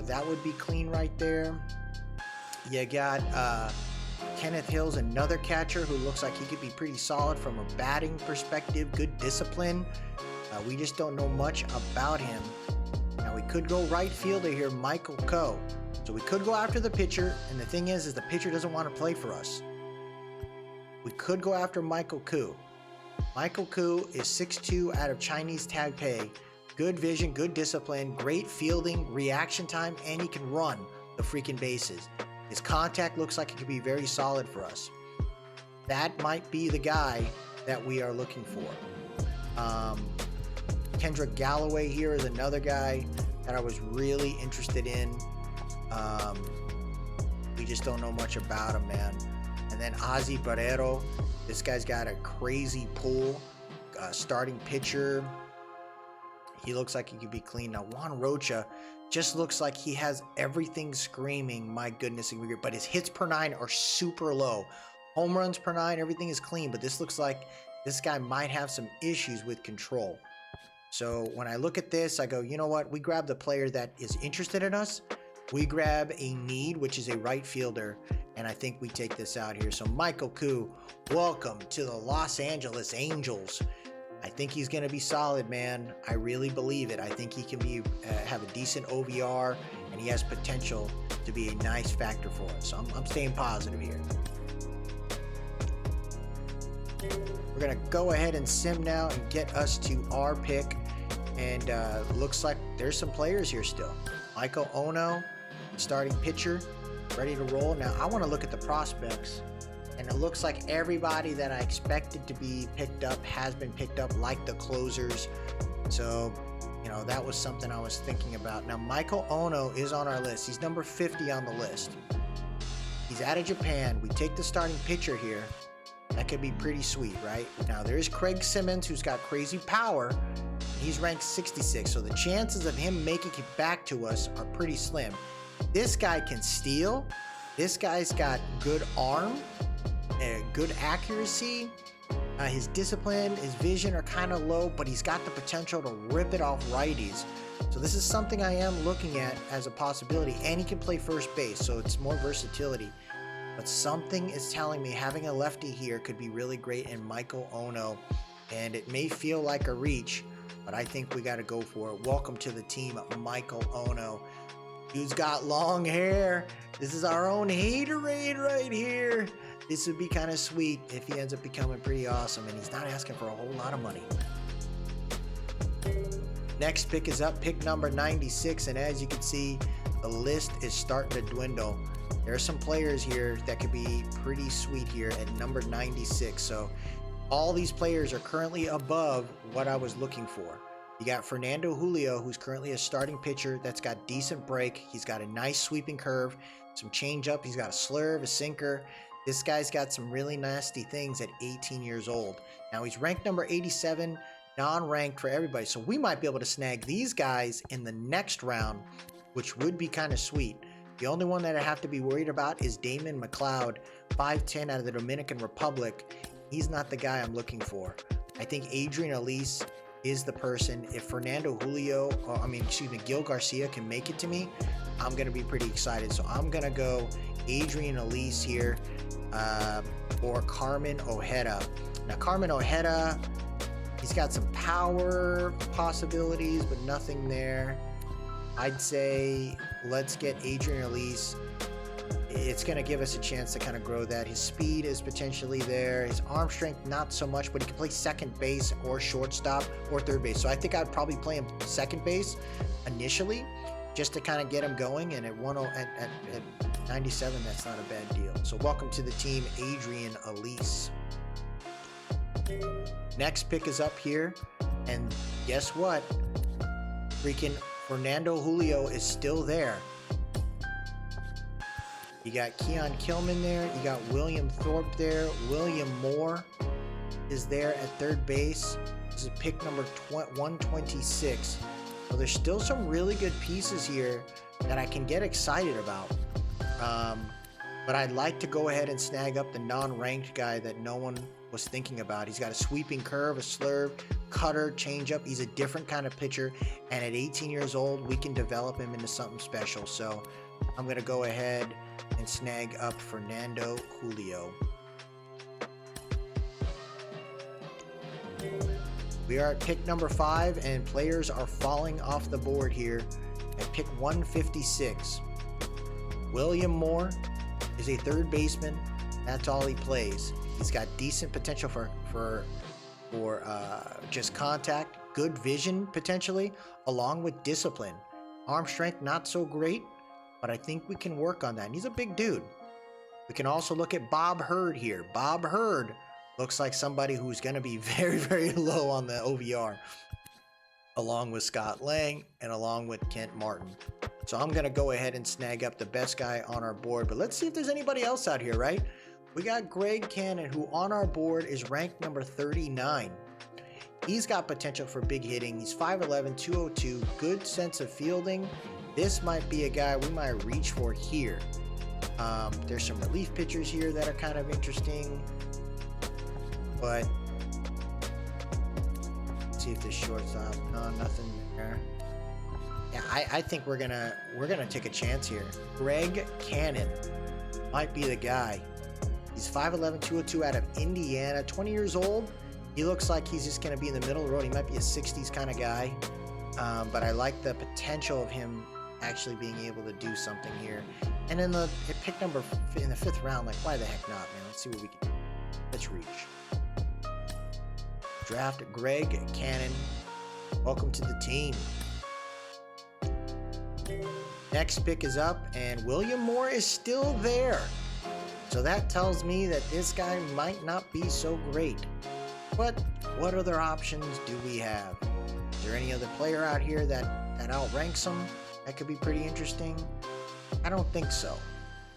That would be clean right there. You got Kenneth Hill's another catcher who looks like he could be pretty solid from a batting perspective, good discipline. We just don't know much about him. Now we could go right fielder here, Michael Coe. So we could go after the pitcher, and the thing is the pitcher doesn't want to play for us. We could go after Michael Koo. Michael Koo is 6'2" out of Chinese Taipei. Good vision, good discipline, great fielding, reaction time, and he can run the freaking bases. His contact looks like it could be very solid for us. That might be the guy that we are looking for. Kendrick Galloway here is another guy that I was really interested in. We just don't know much about him, man. And then Ozzy Barrero. This guy's got a crazy pull. Starting pitcher. He looks like he could be clean. Now, Juan Rocha just looks like he has everything screaming, my goodness, but his hits per 9 are super low. Home runs per 9, everything is clean, but this looks like this guy might have some issues with control. So when I look at this, I go, you know what? We grab the player that is interested in us. We grab a need, which is a right fielder, and I think we take this out here. So Michael Koo, welcome to the Los Angeles Angels. I think he's going to be solid, man. I really believe it. I think he can be have a decent OVR and he has potential to be a nice factor for us. So I'm staying positive here. We're going to go ahead and sim now and get us to our pick. And looks like there's some players here still. Michael Ono, starting pitcher, ready to roll. Now, I want to look at the prospects. And it looks like everybody that I expected to be picked up has been picked up, like the closers. So, you know, that was something I was thinking about. Now, Michael Ono is on our list. He's number 50 on the list. He's out of Japan. We take the starting pitcher here. That could be pretty sweet, right? Now, there's Craig Simmons, who's got crazy power. He's ranked 66, so the chances of him making it back to us are pretty slim. This guy can steal. This guy's got good arm, good accuracy. His discipline, his vision are kind of low, but he's got the potential to rip it off righties. So this is something I am looking at as a possibility, and he can play first base, so it's more versatility. But something is telling me having a lefty here could be really great in Michael Ono, and it may feel like a reach, but I think we got to go for it. Welcome to the team, Michael Ono. Dude's got long hair. This is our own haterade right here. This would be kind of sweet if he ends up becoming pretty awesome, and he's not asking for a whole lot of money. Next pick is up, pick number 96, and as you can see, the list is starting to dwindle. There are some players here that could be pretty sweet here at number 96. So all these players are currently above what I was looking for. You got Fernando Julio, who's currently a starting pitcher that's got decent break. He's got a nice sweeping curve, some changeup. He's got a slurve, a sinker. This guy's got some really nasty things at 18 years old. Now he's ranked number 87, non-ranked for everybody. So we might be able to snag these guys in the next round, which would be kind of sweet. The only one that I have to be worried about is Damon McLeod, 5'10" out of the Dominican Republic. He's not the guy I'm looking for. I think Adrian Elise is the person. If Fernando Julio, Gil Garcia can make it to me, I'm going to be pretty excited. So I'm going to go Adrian Elise here or Carmen Ojeda. Now, Carmen Ojeda, he's got some power possibilities, but nothing there. I'd say let's get Adrian Elise. It's going to give us a chance to kind of grow that. His speed is potentially there. His arm strength, not so much, but he can play second base or shortstop or third base. So I think I'd probably play him second base initially just to kind of get him going. And at 97, that's not a bad deal. So welcome to the team, Adrian Elise. Next pick is up here. And guess what? Freaking Fernando Julio is still there. You got Keon Killman there. You got William Thorpe there. William Moore is there at third base. This is pick number 126. So there's still some really good pieces here that I can get excited about. But I'd like to go ahead and snag up the non-ranked guy that no one was thinking about. He's got a sweeping curve, a slurve, cutter, changeup. He's a different kind of pitcher. And at 18 years old, we can develop him into something special. So I'm going to go ahead and snag up Fernando Julio. We are at pick number 5, and players are falling off the board here at pick 156. William Moore is a third baseman. That's all he plays. He's got decent potential for just contact, good vision potentially, along with discipline. Arm strength, not so great, but I think we can work on that. And he's a big dude. We can also look at Bob Hurd here. Bob Hurd looks like somebody who's going to be very, very low on the OVR, along with Scott Lang and along with Kent Martin. So I'm going to go ahead and snag up the best guy on our board. But let's see if there's anybody else out here, right? We got Greg Cannon, who on our board is ranked number 39. He's got potential for big hitting. He's 5'11", 202, good sense of fielding. This might be a guy we might reach for here. There's some relief pitchers here that are kind of interesting. But let's see if there's shortstop. No, nothing there. Yeah, I think we're gonna take a chance here. Greg Cannon might be the guy. He's 5'11", 202 out of Indiana, 20 years old. He looks like he's just gonna be in the middle of the road. He might be a 60s kind of guy. But I like the potential of him actually being able to do something here. And in the pick number in the 5th round, like why the heck not, man? Let's see what we can do. Let's reach. Draft Greg Cannon. Welcome to the team. Next pick is up, and William Moore is still there. So that tells me that this guy might not be so great. But what other options do we have? Is there any other player out here that outranks him? That could be pretty interesting. I don't think so.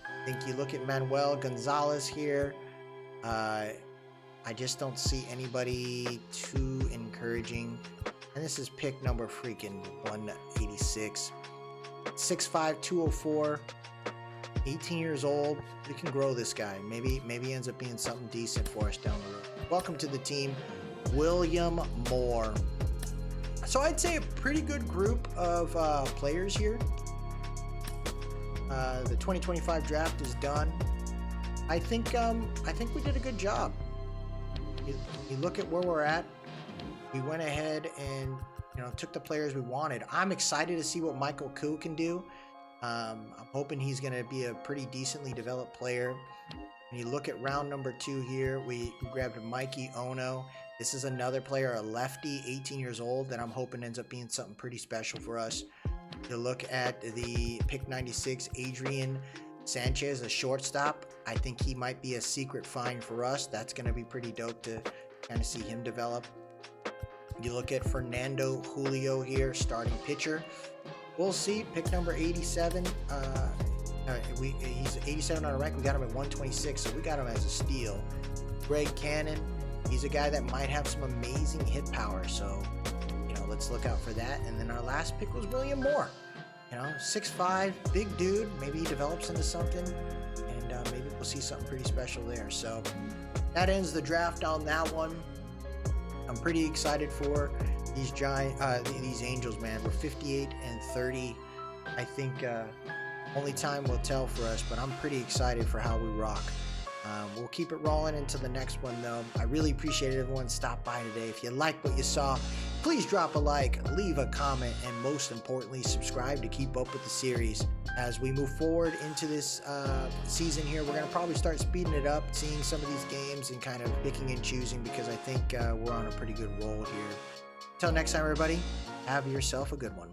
I think you look at Manuel Gonzalez here. I just don't see anybody too encouraging. And this is pick number freaking 186. 6'5", 204. 18 years old. We can grow this guy. Maybe he ends up being something decent for us down the road. Welcome to the team, William Moore. So I'd say a pretty good group of players here. The 2025 draft is done. I think we did a good job. You look at where we're at. We went ahead and took the players we wanted. I'm excited to see what Michael Koo can do. I'm hoping he's going to be a pretty decently developed player. When you look at round number 2 here, we grabbed Mikey Ono. This is another player, a lefty, 18 years old, that I'm hoping ends up being something pretty special for us. You look at the pick 96, Adrian Sanchez, a shortstop. I think he might be a secret find for us. That's going to be pretty dope to kind of see him develop. You look at Fernando Julio here, starting pitcher. We'll see. Pick number 87. He's 87 on a rank. We got him at 126, so we got him as a steal. Greg Cannon. He's a guy that might have some amazing hit power, so let's look out for that. And then our last pick was William Moore. 6'5", big dude. Maybe he develops into something, and maybe we'll see something pretty special there. So that ends the draft on that one. I'm pretty excited for these Angels, man. We're 58-30. I think only time will tell for us, but I'm pretty excited for how we rock. We'll keep it rolling into the next one, though. I really appreciate everyone stopped by today. If you liked what you saw, please drop a like, leave a comment, and most importantly, subscribe to keep up with the series. As we move forward into this season here, we're going to probably start speeding it up, seeing some of these games and kind of picking and choosing, because I think we're on a pretty good roll here. Until next time, everybody, have yourself a good one.